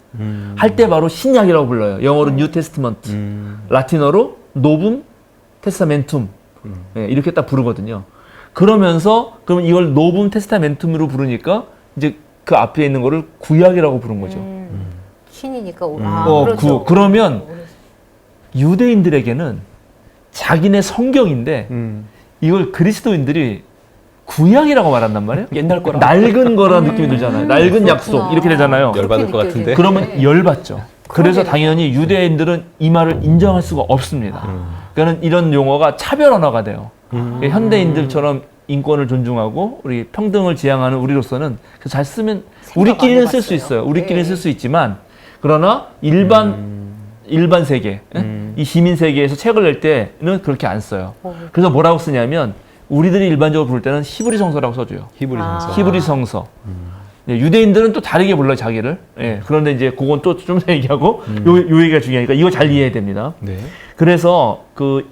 할 때 바로 신약이라고 불러요. 영어로 뉴 테스트먼트, 라틴어로 노븐 테스타멘툼. 네, 이렇게 딱 부르거든요. 그러면서 그러면 이걸 노븐 테스타멘툼으로 부르니까 이제 그 앞에 있는 거를 구약이라고 부른 거죠. 신이니까 그렇죠. 그러면 유대인들에게는 자기네 성경인데 이걸 그리스도인들이 구약이라고 말한단 말이에요. 옛날 거라. 낡은 거라는 느낌이 들잖아요. 낡은 약속 이렇게 되잖아요. 열받을 것 같은데. 그러면 열받죠. 그래서 그러게요. 당연히 유대인들은 이 말을 인정할 수가 없습니다. 그러니까 이런 용어가 차별 언어가 돼요. 현대인들처럼 인권을 존중하고 우리 평등을 지향하는 우리로서는 잘 쓰면 우리끼리는 쓸 수 있어요. 우리끼리는 쓸 수 있지만 그러나 일반 세계, 이 시민 세계에서 책을 낼 때는 그렇게 안 써요. 그래서 뭐라고 쓰냐면 우리들이 일반적으로 부를 때는 히브리 성서라고 써줘요. 히브리 성서. 히브리 성서. 네, 유대인들은 또 다르게 불러요, 자기를. 예, 그런데 이제 그건 또 좀 더 얘기하고 요 얘기가 중요하니까 이거 잘 이해해야 됩니다. 네. 그래서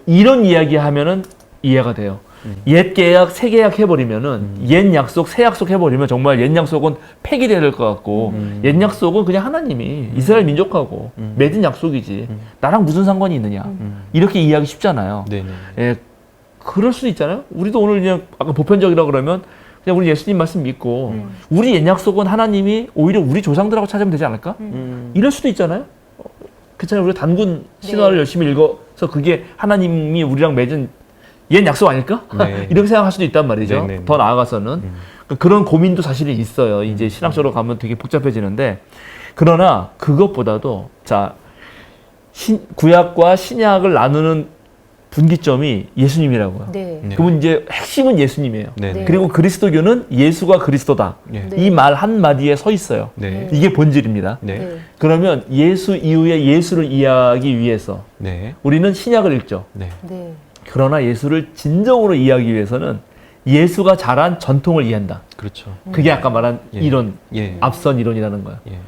이런 이야기 하면은 이해가 돼요. 옛 계약, 새 계약 해버리면은 옛 약속, 새 약속 해버리면 정말 옛 약속은 폐기돼야 될 것 같고 옛 약속은 그냥 하나님이 이스라엘 민족하고 맺은 약속이지 나랑 무슨 상관이 있느냐 이렇게 이해하기 쉽잖아요. 네네. 예, 그럴 수도 있잖아요. 우리도 오늘 그냥 아까 보편적이라 그러면 그냥 우리 예수님 말씀 믿고 우리 옛 약속은 하나님이 오히려 우리 조상들하고 찾으면 되지 않을까? 이럴 수도 있잖아요. 그렇잖아요. 우리가 단군 신화를 네. 열심히 읽어서 그게 하나님이 우리랑 맺은 옛 약속 아닐까? 네. 이렇게 생각할 수도 있단 말이죠. 네, 네, 네. 더 나아가서는 그런 고민도 사실은 있어요. 이제 신학적으로 가면 되게 복잡해지는데 그러나 그것보다도 자 구약과 신약을 나누는 분기점이 예수님이라고요. 네. 네. 그러면 이제 핵심은 예수님이에요. 네. 네. 그리고 그리스도교는 예수가 그리스도다. 네. 네. 이 말 한마디에 서 있어요. 네. 이게 본질입니다. 네. 네. 그러면 예수 이후에 예수를 이해하기 위해서 네. 우리는 신약을 읽죠. 네. 네. 그러나 예수를 진정으로 이해하기 위해서는 예수가 잘한 전통을 이해한다. 그렇죠. 그게 아까 말한 예. 이론, 예. 앞선 이론이라는 거예요. 예.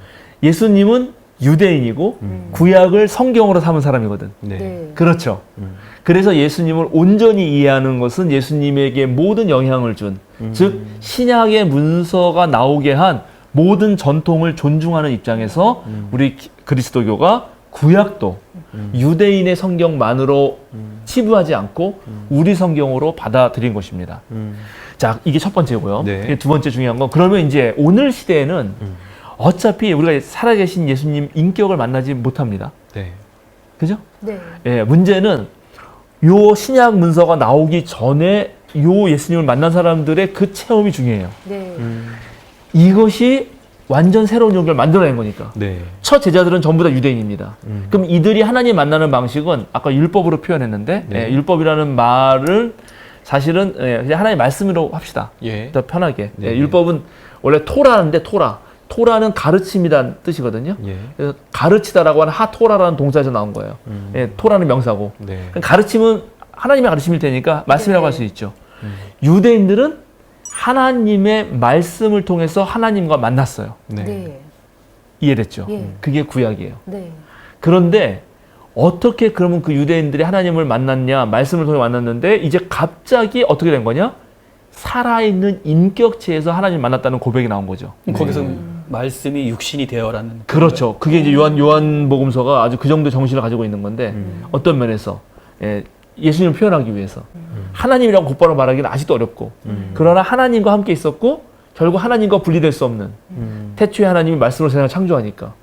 예수님은 유대인이고 구약을 성경으로 삼은 사람이거든. 네. 네. 그렇죠. 그래서 예수님을 온전히 이해하는 것은 예수님에게 모든 영향을 준, 즉 신약의 문서가 나오게 한 모든 전통을 존중하는 입장에서 우리 그리스도교가 구약도 유대인의 성경만으로 치부하지 않고 우리 성경으로 받아들인 것입니다. 자, 이게 첫 번째고요. 네. 이게 두 번째 중요한 건 그러면 이제 오늘 시대에는 어차피 우리가 살아계신 예수님 인격을 만나지 못합니다. 네. 그죠? 네. 예, 문제는 요 신약 문서가 나오기 전에 요 예수님을 만난 사람들의 그 체험이 중요해요. 네. 이것이 완전 새로운 종교를 만들어낸 거니까. 네. 첫 제자들은 전부 다 유대인입니다. 그럼 이들이 하나님 만나는 방식은 아까 율법으로 표현했는데 네. 예, 율법이라는 말을 사실은 그냥 하나님의 말씀으로 합시다. 예. 더 편하게. 네. 예, 율법은 원래 토라인데 토라는 가르침이란 뜻이거든요. 예. 그래서 가르치다라고 하는 하토라라는 동사에서 나온 거예요. 예, 토라는 명사고. 네. 가르침은 하나님의 가르침일 테니까 말씀이라고 네. 할 수 있죠. 유대인들은 하나님의 말씀을 통해서 하나님과 만났어요. 네. 네. 이해됐죠? 예. 그게 구약이에요. 네. 그런데 어떻게 그러면 그 유대인들이 하나님을 만났냐, 말씀을 통해 만났는데 이제 갑자기 어떻게 된 거냐? 살아있는 인격체에서 하나님을 만났다는 고백이 나온 거죠. 거기서 말씀이 육신이 되어라는. 그렇죠. 그게 이제 요한복음서가 아주 그 정도 정신을 가지고 있는 건데 어떤 면에서 예수님을 표현하기 위해서 하나님이라고 곧바로 말하기는 아직도 어렵고 그러나 하나님과 함께 있었고 결국 하나님과 분리될 수 없는 태초에 하나님이 말씀으로 세상을 창조하니까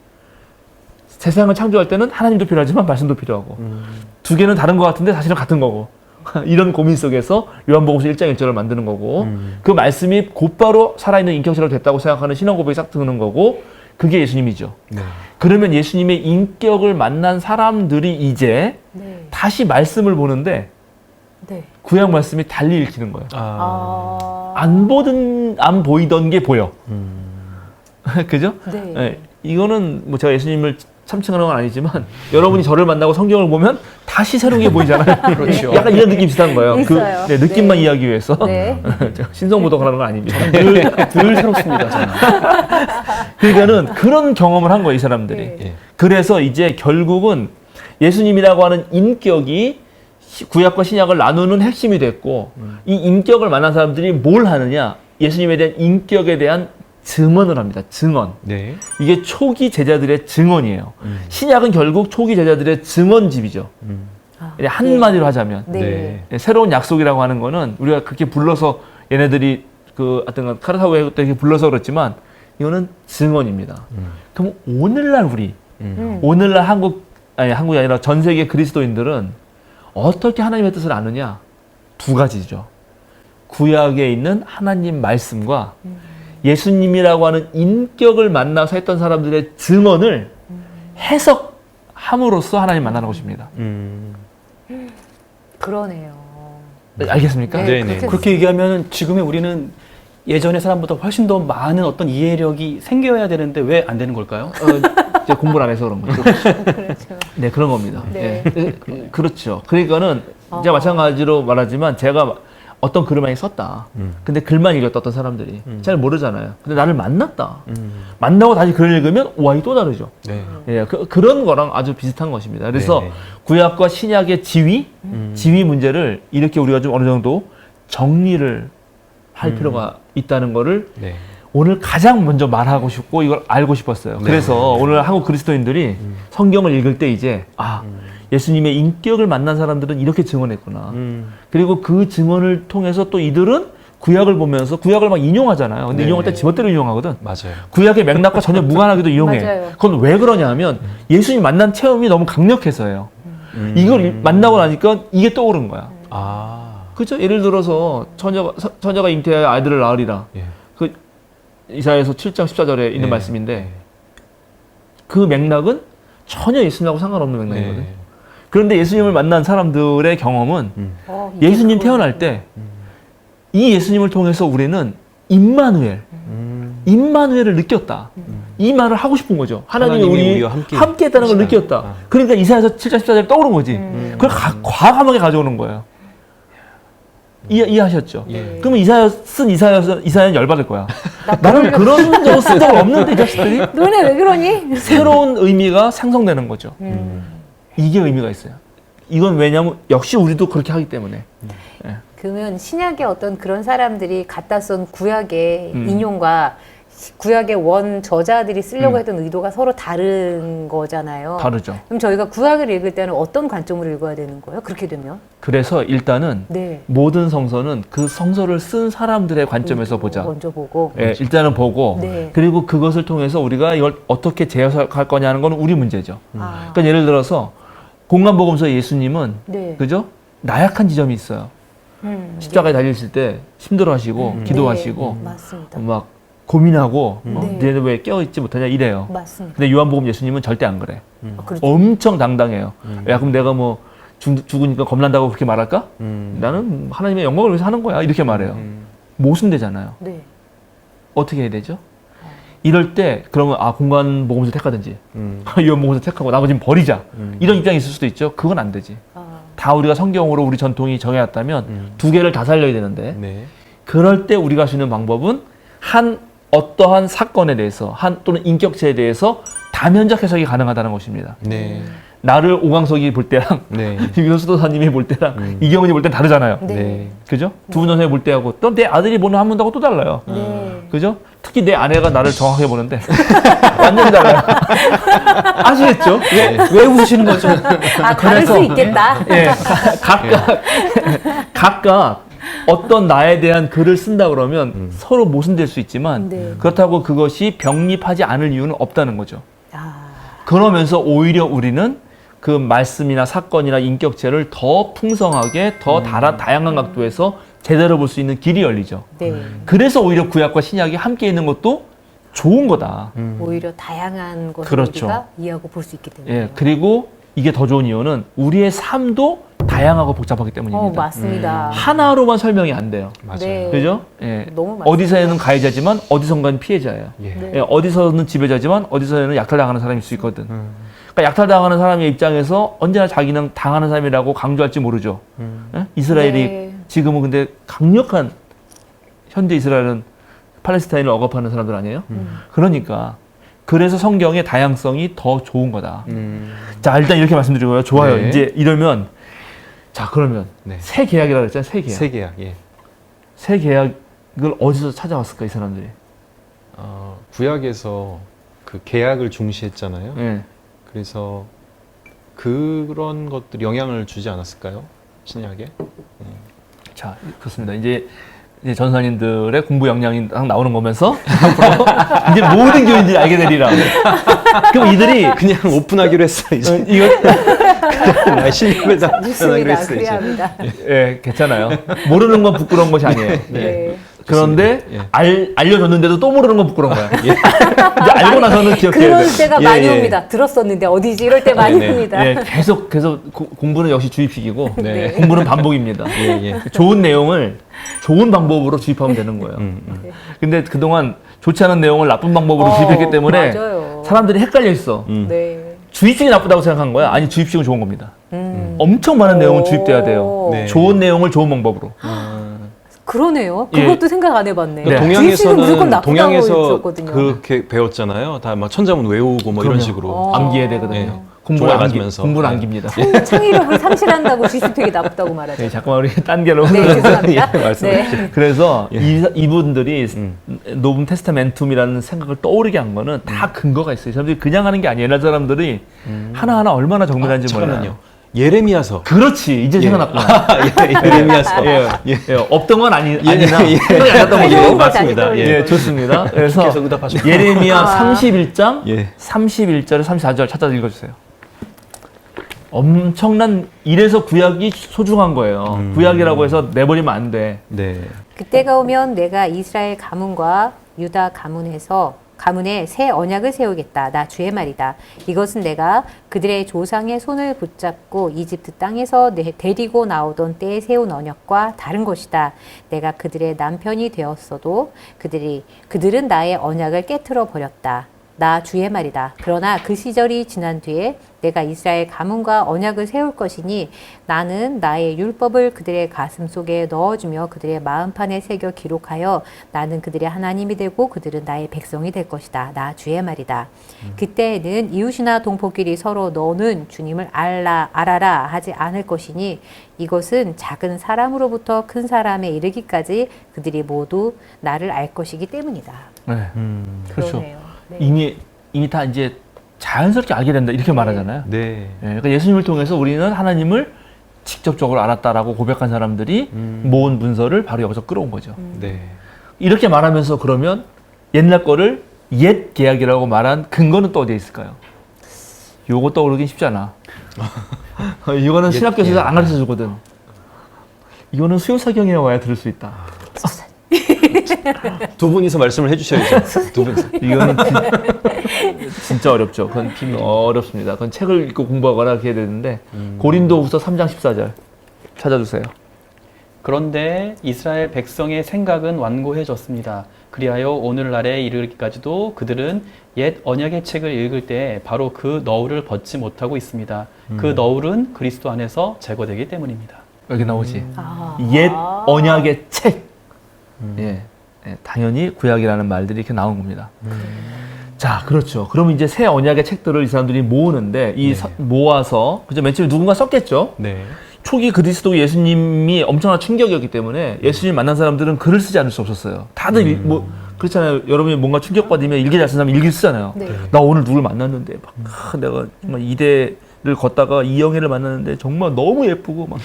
세상을 창조할 때는 하나님도 필요하지만 말씀도 필요하고 두 개는 다른 것 같은데 사실은 같은 거고 이런 고민 속에서 요한복음서 1장 1절을 만드는 거고 그 말씀이 곧바로 살아있는 인격체로 됐다고 생각하는 신앙 고백이 싹 드는 거고 그게 예수님이죠. 네. 그러면 예수님의 인격을 만난 사람들이 이제 네. 다시 말씀을 보는데 네. 구약 말씀이 달리 읽히는 거예요. 아. 안 보이던 게 보여. 그죠? 네. 예, 이거는 뭐 제가 예수님을 참칭하는 건 아니지만 여러분이 저를 만나고 성경을 보면 다시 새로운 게 보이잖아요. 그렇죠. 약간 이런 느낌 비슷한 거예요. 있어요. 느낌만 네. 이해하기 위해서 네. 제가 신성모독하는 건 아닙니다. 늘 새롭습니다, 저는. 그러니까는 그런 경험을 한 거예요, 이 사람들이. 네. 예. 그래서 이제 결국은 예수님이라고 하는 인격이 구약과 신약을 나누는 핵심이 됐고 이 인격을 만난 사람들이 뭘 하느냐? 예수님에 대한 인격에 대한 증언을 합니다. 증언. 네. 이게 초기 제자들의 증언이에요. 신약은 결국 초기 제자들의 증언집이죠. 아, 한마디로 하자면 네. 새로운 약속이라고 하는 거는 우리가 그렇게 불러서 얘네들이 그 어떤 카르타고 해국 때 이렇게 불러서 그렇지만 이거는 증언입니다. 그럼 오늘날 우리 오늘날 한국이 아니라 전 세계 그리스도인들은 어떻게 하나님의 뜻을 아느냐? 두 가지죠. 구약에 있는 하나님 말씀과 예수님이라고 하는 인격을 만나서 했던 사람들의 증언을 해석함으로써 하나님 만나는 것입니다. 그러네요. 알겠습니까? 네, 그렇게 그렇게 얘기하면 지금의 우리는 예전의 사람보다 훨씬 더 많은 어떤 이해력이 생겨야 되는데 왜 안 되는 걸까요? 이제 공부를 안 해서 그런 거죠. 그렇죠. 네, 그런 겁니다. 네. 그렇죠. 그러니까는 이제 마찬가지로 말하지만 제가 어떤 글을 많이 썼다. 근데 글만 읽었다 어떤 사람들이 잘 모르잖아요. 근데 나를 만났다. 만나고 다시 글을 읽으면 와, 이 또 다르죠. 네. 예, 그런 거랑 아주 비슷한 것입니다. 그래서 네. 구약과 신약의 지위 문제를 이렇게 우리가 좀 어느 정도 정리를 할 필요가 있다는 거를 네. 오늘 가장 먼저 말하고 싶고 이걸 알고 싶었어요. 네. 그래서 오늘 한국 그리스도인들이 성경을 읽을 때 이제 예수님의 인격을 만난 사람들은 이렇게 증언했구나. 그리고 그 증언을 통해서 또 이들은 구약을 보면서 구약을 막 인용하잖아요. 근데 네. 인용할 때 지멋대로 인용하거든. 맞아요. 구약의 맥락과 전혀 무관하게도 이용해. 맞아요. 그건 왜 그러냐면 예수님 만난 체험이 너무 강력해서요. 이걸 만나고 나니까 이게 떠오른 거야. 아, 그죠? 예를 들어서 처녀가 잉태하여 아이들을 낳으리라. 예. 그 이사야서 7장 14절에 있는 네. 말씀인데 그 맥락은 전혀 예수님하고 상관없는 맥락이거든. 네. 그런데 예수님을 만난 사람들의 경험은 이게 예수님 그거예요. 태어날 때 이 예수님을 통해서 우리는 임마누엘을 느꼈다. 이 말을 하고 싶은 거죠. 하나님이 우리와 함께 했다는 걸 하시다. 느꼈다. 그러니까 이사야서 7장 14절에 떠오른 거지. 그걸 과감하게 가져오는 거예요. 이해하셨죠? 예. 그러면 이사야는 열받을 거야. 나는 그런 적을 쓴 적은 없는데 이 자식들이 너네 왜 그러니? 새로운 의미가 생성되는 거죠. 이게 의미가 있어요. 이건 왜냐면 역시 우리도 그렇게 하기 때문에. 그러면 신약의 어떤 그런 사람들이 갖다 쓴 구약의 인용과 구약의 원 저자들이 쓰려고 했던 의도가 서로 다른 거잖아요. 다르죠. 그럼 저희가 구약을 읽을 때는 어떤 관점으로 읽어야 되는 거예요? 그렇게 되면? 그래서 일단은 네. 모든 성서는 그 성서를 쓴 사람들의 관점에서 보자. 먼저 보고. 예, 일단은 보고 네. 그리고 그것을 통해서 우리가 이걸 어떻게 재해석할 거냐는 건 우리 문제죠. 아. 그러니까 예를 들어서 공간복음서 예수님은 네. 그죠? 나약한 지점이 있어요. 십자가에 달리실 때 힘들어하시고 기도하시고 네. 맞습니다. 막 고민하고 네. 너네 왜 깨어있지 못하냐 이래요. 맞습니다. 근데 요한복음 예수님은 절대 안 그래. 그렇죠. 엄청 당당해요. 야 그럼 내가 뭐 죽으니까 겁난다고 그렇게 말할까? 나는 하나님의 영광을 위해서 하는 거야 이렇게 말해요. 모순되잖아요. 네. 어떻게 해야 되죠? 이럴 때 그러면 공간복음서 택하든지 요한복음서 택하고 나머지는 버리자 이런 입장이 있을 수도 있죠. 그건 안 되지. 다 우리가 성경으로 우리 전통이 정해왔다면 두 개를 다 살려야 되는데 네. 그럴 때 우리가 쓰는 방법은 어떠한 사건에 대해서 또는 인격체에 대해서 다면적 해석이 가능하다는 것입니다. 네. 나를 오광석이 볼 때랑 네. 유경수 도사님이 볼 때랑 이경은이 볼 때는 다르잖아요. 네. 네. 그죠? 두 분 선생님이 볼 때하고 또 내 아들이 보는 한 분하고 또 달라요. 네. 그죠? 특히 내 아내가 나를 정확하게 보는데 완전히 달라요. 아시겠죠? 왜 웃으시는 거죠? 다를 수 있겠다. 예, 각각 어떤 나에 대한 글을 쓴다 그러면 서로 모순될 수 있지만 네. 그렇다고 그것이 병립하지 않을 이유는 없다는 거죠. 아, 그러면서 오히려 우리는 그 말씀이나 사건이나 인격체를 더 풍성하게 더 다양한 각도에서 제대로 볼 수 있는 길이 열리죠. 네. 그래서 오히려 구약과 신약이 함께 있는 것도 좋은 거다. 오히려 다양한 것을 그렇죠. 우리가 이해하고 볼 수 있기 때문에. 예, 그리고 이게 더 좋은 이유는 우리의 삶도 다양하고 복잡하기 때문입니다. 맞습니다. 하나로만 설명이 안 돼요. 맞아요. 네. 그죠? 예. 너무 맞습니다. 어디서는 가해자지만 어디선가는 피해자예요. 예. 네. 예, 어디서는 지배자지만 어디서는 약탈당하는 사람일 수 있거든. 그러니까 약탈당하는 사람의 입장에서 언제나 자기는 당하는 사람이라고 강조할지 모르죠. 예? 이스라엘이 네. 지금은 근데 강력한 현재 이스라엘은 팔레스타인을 억압하는 사람들 아니에요? 그러니까 그래서 성경의 다양성이 더 좋은 거다. 자 일단 이렇게 말씀드리고요. 좋아요. 네. 이제 이러면 자 그러면 네. 새 계약이라고 했잖아요. 새 계약. 세 계약. 예. 새 계약을 어디서 찾아왔을까 이 사람들이? 구약에서 그 계약을 중시했잖아요. 예. 그래서 그런 것들이 영향을 주지 않았을까요? 신약에? 자 그렇습니다. 이제 전사님들의 공부 역량이 딱 나오는 거면서 앞으로 이제 모든 교인들이 알게 되리라. 그럼 이들이 그냥 오픈하기로 했어 이제. 이거 신약을 다 오픈하기로 좋습니다. 했어 이제. 그래야합니다. 예 괜찮아요. 모르는 건 부끄러운 것이 아니에요. 네. 그런데 예. 알려줬는데도 또 모르는 건 부끄러운 거야. 이제 알고 나서는 기억해야 그런 돼. 때가 예, 많이 예. 옵니다. 들었었는데 어디지 이럴 때 많이 네, 네. 옵니다. 예, 계속 공부는 역시 주입식이고 네. 공부는 반복입니다. 예, 예. 좋은 내용을 좋은 방법으로 주입하면 되는 거예요. 근데 그동안 좋지 않은 내용을 나쁜 방법으로 주입했기 때문에 맞아요. 사람들이 헷갈려 있어. 네. 주입식이 나쁘다고 생각한 거야? 아니 주입식은 좋은 겁니다. 엄청 많은 내용은 주입돼야 돼요. 네. 좋은 내용을 좋은 방법으로. 그러네요. 예. 그것도 생각 안 해봤네. 네. 주입식은 무조건 동양에서는 나쁘다고 동양에서 들었거든요. 그렇게 배웠잖아요. 다 막 천자문 외우고 뭐 이런 그럼요. 식으로. 암기해야 되거든요. 네. 공부는 종알 암기, 맞으면서. 공부는 네. 암기입니다. 창의력을 상실한다고 주입식이 나쁘다고 말하죠. 네, 잠깐만 우리 딴 게로 네, 죄송합니다. 예, 말씀하십시오. 네. 그래서 이분들이 노븐 테스타멘툼이라는 생각을 떠오르게 한 거는 다 근거가 있어요. 사람들이 그냥 하는 게 아니에요. 옛날 사람들이 하나하나 얼마나 정밀한지 몰라요. 잠깐만요. 예레미야서. 그렇지. 이제 예. 생각났구나. 예레미야서. 예. 예. 없던 건 아니나 예. 생각이 안 났던 새로운 거죠. 거 다시 맞습니다. 떠올리는 예, 거죠. 좋습니다. 그래서 계속 응답하시고. 예레미야 아. 31장 예. 31절에 34절 찾아서 읽어주세요. 엄청난 이래서 구약이 소중한 거예요. 구약이라고 해서 내버리면 안 돼. 네. 그때가 오면 내가 이스라엘 가문과 유다 가문에 새 언약을 세우겠다. 나 주의 말이다. 이것은 내가 그들의 조상의 손을 붙잡고 이집트 땅에서 데리고 나오던 때에 세운 언약과 다른 것이다. 내가 그들의 남편이 되었어도 그들은 나의 언약을 깨트려 버렸다. 나 주의 말이다. 그러나 그 시절이 지난 뒤에 내가 이스라엘 가문과 언약을 세울 것이니 나는 나의 율법을 그들의 가슴 속에 넣어주며 그들의 마음판에 새겨 기록하여 나는 그들의 하나님이 되고 그들은 나의 백성이 될 것이다. 나 주의 말이다. 그때에는 이웃이나 동포끼리 서로 너는 주님을 알아라 하지 않을 것이니 이것은 작은 사람으로부터 큰 사람에 이르기까지 그들이 모두 나를 알 것이기 때문이다. 네. 그렇죠. 그러네요. 네. 이미 다 이제 자연스럽게 알게 된다 이렇게 말하잖아요. 네. 예, 그러니까 예수님을 통해서 우리는 하나님을 직접적으로 알았다라고 고백한 사람들이 모은 문서를 바로 여기서 끌어온 거죠. 네. 이렇게 말하면서 그러면 옛날 거를 옛 계약이라고 말한 근거는 또 어디에 있을까요? 요거 떠오르긴 쉽지 않아. 이거는 신학교에서 안 가르쳐 주거든. 이거는 수요사경에 와야 들을 수 있다. 두 분이서 말씀을 해주셔야죠. 두 분이서. 이거는 진짜 어렵죠. 그건 어렵습니다. 그건 책을 읽고 공부하거나 그렇게 해야 되는데 고린도후서 3장 14절 찾아주세요. 그런데 이스라엘 백성의 생각은 완고해졌습니다. 그리하여 오늘날에 이르기까지도 그들은 옛 언약의 책을 읽을 때 바로 그 너울을 벗지 못하고 있습니다. 그 너울은 그리스도 안에서 제거되기 때문입니다. 여기 나오지. 아. 옛 언약의 책. 예, 당연히 구약이라는 말들이 이렇게 나온 겁니다. 자, 그렇죠. 그러면 이제 새 언약의 책들을 이 사람들이 모으는데 모아서 그죠? 맨 처음에 누군가 썼겠죠. 네. 초기 그리스도 예수님이 엄청난 충격이었기 때문에 예수님 만난 사람들은 글을 쓰지 않을 수 없었어요. 다들 뭐 그렇잖아요. 여러분이 뭔가 충격받으면 일기 잘 쓰는 사람 일기 쓰잖아요. 네. 나 오늘 누굴 만났는데 막 내가 정말 이대를 걷다가 이영애를 만났는데 정말 너무 예쁘고 막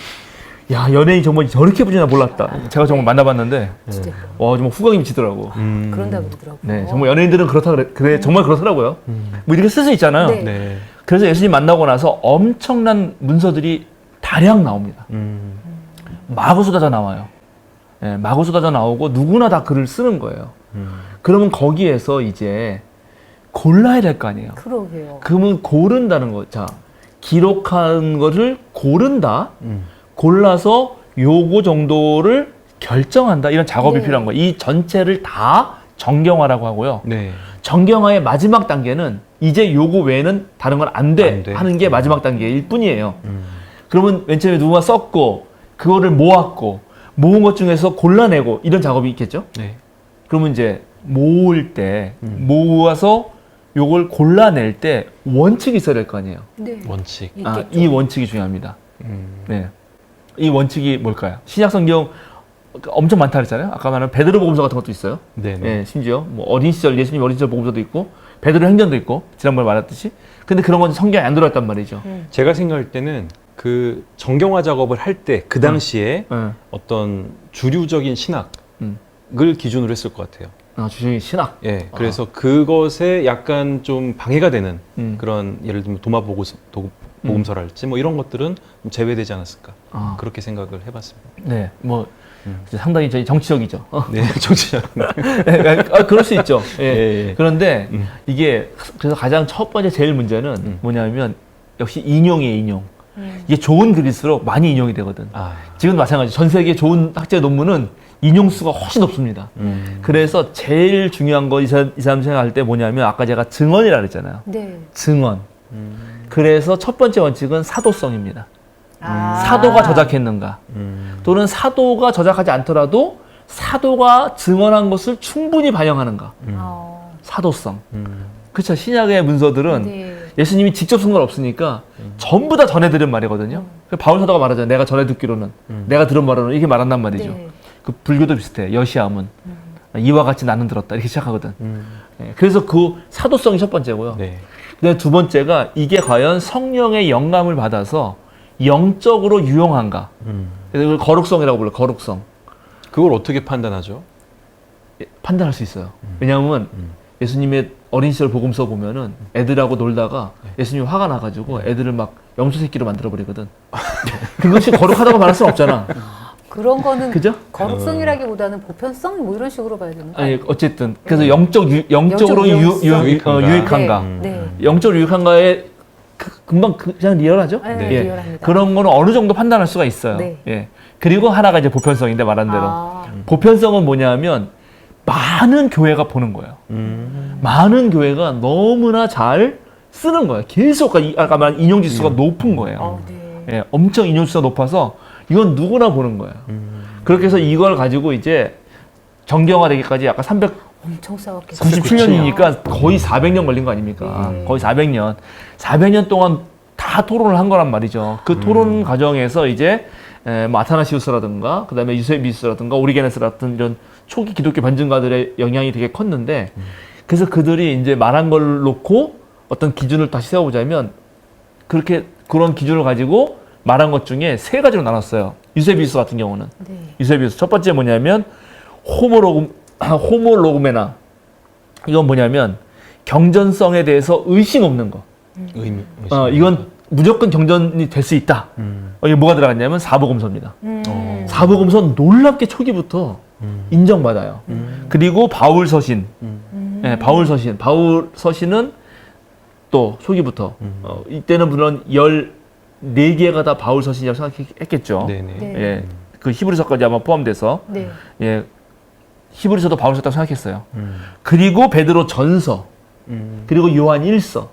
야, 연예인 정말 저렇게 예쁘지나 몰랐다. 제가 정말 만나봤는데 진짜 와 정말 후광이 미치더라고. 그런다고 그러더라고요. 네, 정말 연예인들은 그렇다 그래 정말 그렇더라고요. 뭐 이렇게 쓸 수 있잖아요. 네. 네. 그래서 예수님 만나고 나서 엄청난 문서들이 다량 나옵니다. 마구 쏟아져 나와요. 네, 마구 쏟아져 나오고 누구나 다 글을 쓰는 거예요. 그러면 거기에서 이제 골라야 될 거 아니에요. 그러게요. 그러면 고른다는 거. 자, 기록한 거를 고른다. 골라서 요거 정도를 결정한다. 이런 작업이 네. 필요한 거예요. 이 전체를 다 정경화라고 하고요. 네. 정경화의 마지막 단계는 이제 요거 외에는 다른 건 안 돼 안 돼. 하는 게 마지막 단계일 뿐이에요. 그러면 맨 처음에 누군가 썼고 그거를 모았고 모은 것 중에서 골라내고 이런 작업이 있겠죠. 네. 그러면 이제 모을 때 모아서 요걸 골라낼 때 원칙이 있어야 될 거 아니에요. 네. 원칙. 아, 있겠죠. 이 원칙이 중요합니다. 네. 이 원칙이 뭘까요? 신약 성경 엄청 많다 그랬잖아요. 아까 말한 베드로 복음서 같은 것도 있어요. 네. 예, 심지어 뭐 어린 시절 예수님 어린 시절 복음서도 있고 베드로 행전도 있고 지난번에 말했듯이. 근데 그런 건 성경에 안 들어왔단 말이죠. 제가 생각할 때는 그 정경화 작업을 할 때 그 당시에 예. 어떤 주류적인 신학을 기준으로 했을 것 같아요. 주중의 신학. 예, 그래서 그것에 약간 좀 방해가 되는 음. 그런 예를 들면 도마 복음서랄지 뭐 이런 것들은 좀 제외되지 않았을까 아. 그렇게 생각을 해봤습니다. 네, 뭐 이제 상당히 저희 정치적이죠. 네, 정치적. 그럴 수 있죠. 예. 예, 예. 그런데 이게 그래서 가장 첫 번째 제일 문제는 뭐냐면 역시 인용이에요, 인용. 이게 좋은 글일수록 많이 인용이 되거든. 아, 지금도 마찬가지. 전 세계 좋은 학제 논문은 인용수가 훨씬 높습니다. 그래서 제일 중요한 거 이 사람 생각할 때 뭐냐면 아까 제가 증언이라 그랬잖아요. 네. 증언. 그래서 첫 번째 원칙은 사도성입니다. 아. 사도가 저작했는가 또는 사도가 저작하지 않더라도 사도가 증언한 것을 충분히 반영하는가. 사도성. 그렇죠. 신약의 문서들은 네. 예수님이 직접 쓴 건 없으니까 전부 다 전해들은 말이거든요. 바울 사도가 말하잖아요. 내가 전해 듣기로는 내가 들은 바로는 이렇게 말한단 말이죠. 네. 그 불교도 비슷해. 여시암은 이와 같이 나는 들었다 이렇게 시작하거든. 예, 그래서 그 사도성이 첫 번째고요. 네. 그다음에 두 번째가 이게 과연 성령의 영감을 받아서 영적으로 유용한가? 그걸 거룩성이라고 불러요. 거룩성. 그걸 어떻게 판단하죠? 판단할 수 있어요. 왜냐하면 예수님의 어린 시절 복음서 보면은 애들하고 놀다가 예수님이 화가 나가지고 애들을 막 염소 새끼로 만들어 버리거든. 그것이 거룩하다고 말할 수는 없잖아. 그런 거는 그죠? 거룩성이라기보다는 보편성 뭐 이런 식으로 봐야 되는 거 아니 아니에요? 어쨌든 그래서 영적으로 유용성. 유익한가? 네. 영적으로 유익한가에 금방 그냥 리얼하죠? 네, 예. 리얼합니다. 그런 거는 어느 정도 판단할 수가 있어요. 네. 예. 그리고 하나가 이제 보편성인데 말한 대로 아, 보편성은 뭐냐면 많은 교회가 보는 거예요. 많은 교회가 너무나 잘 쓰는 거예요. 계속 아까 말한 인용 지수가 높은 거예요. 네. 예, 엄청 인용 지수가 높아서 이건 누구나 보는 거예요. 그렇게 해서 이걸 가지고 이제 정경화되기까지 아까 엄청 싸웠겠죠. 397년이니까 거의 400년 걸린 거 아닙니까? 네. 거의 400년. 400년 동안 다 토론을 한 거란 말이죠. 그 토론 과정에서 이제 뭐 아타나시우스라든가 그다음에 유세비우스라든가 오리게네스 같은 이런 초기 기독교 변증가들의 영향이 되게 컸는데 그래서 그들이 이제 말한 걸 놓고 어떤 기준을 다시 세워보자면 그런 기준을 가지고 말한 것 중에 세 가지로 나눴어요. 유세비우스 같은 경우는. 네. 유세비우스 첫 번째 뭐냐면 호모로구메나. 이건 뭐냐면 경전성에 대해서 의심 없는 거. 이건 무조건 경전이 될 수 있다. 이게 뭐가 들어갔냐면 사복음서입니다. 사복음서는 놀랍게 초기부터 인정받아요. 그리고 바울서신. 네, 바울서신은 또 초기부터 이때는 물론 14개가 다 바울서신이라고 생각했겠죠. 네네. 네. 예, 그 히브리서까지 아마 포함돼서 네. 예, 히브리서도 바울서였다고 생각했어요. 그리고 베드로 전서, 그리고 요한 1서.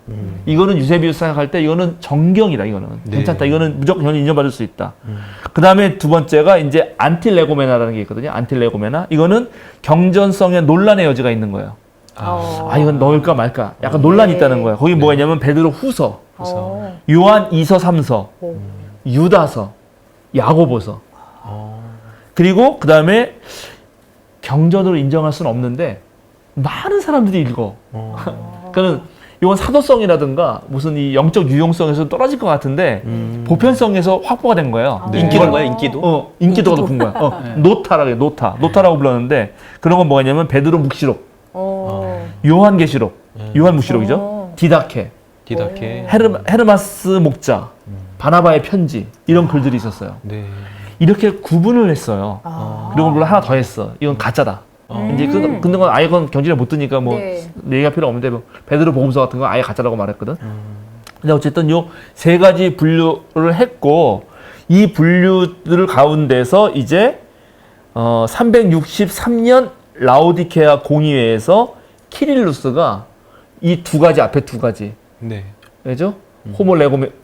이거는 유세비우스 생각할 때 이거는 정경이다. 이거는 네. 괜찮다. 이거는 무조건 인정받을 수 있다. 그 다음에 두 번째가 이제 안틸레고메나라는 게 있거든요. 안틸레고메나. 이거는 경전성에 논란의 여지가 있는 거예요. 이건 넣을까 말까. 약간 논란이 네. 있다는 거예요. 거기 뭐가 있냐면 베드로 후서, 어. 요한 2서 3서, 오. 유다서, 야고보서. 그리고 그 다음에 경전으로 인정할 수는 없는데 많은 사람들이 읽어. 그러니까는 이건 사도성이라든가 무슨 이 영적 유용성에서 떨어질 것 같은데 보편성에서 확보가 된 거예요. 네. 인기도인 거야, 인기도? 인기도가 높은 거야. 노타라고 해요. 노타라고 불렀는데 그런 건 뭐가 있냐면 베드로 묵시록, 요한계시록, 요한 묵시록이죠. 디다케, 디다케. 헤르마스 목자, 바나바의 편지 이런 글들이 있었어요. 네. 이렇게 구분을 했어요. 그리고 물론 하나 더 했어. 이건 가짜다. 이제 근데 그건 아예 그건 경지를 못 드니까 뭐 네. 얘기할 필요 없는데 뭐 베드로 복음서 같은 거 아예 가짜라고 말했거든. 근데 어쨌든 요 세 가지 분류를 했고 이 분류들 가운데서 이제 363년 라오디케아 공의회에서 키릴루스가 이 두 가지 앞에 두 가지 네. 그죠? 호모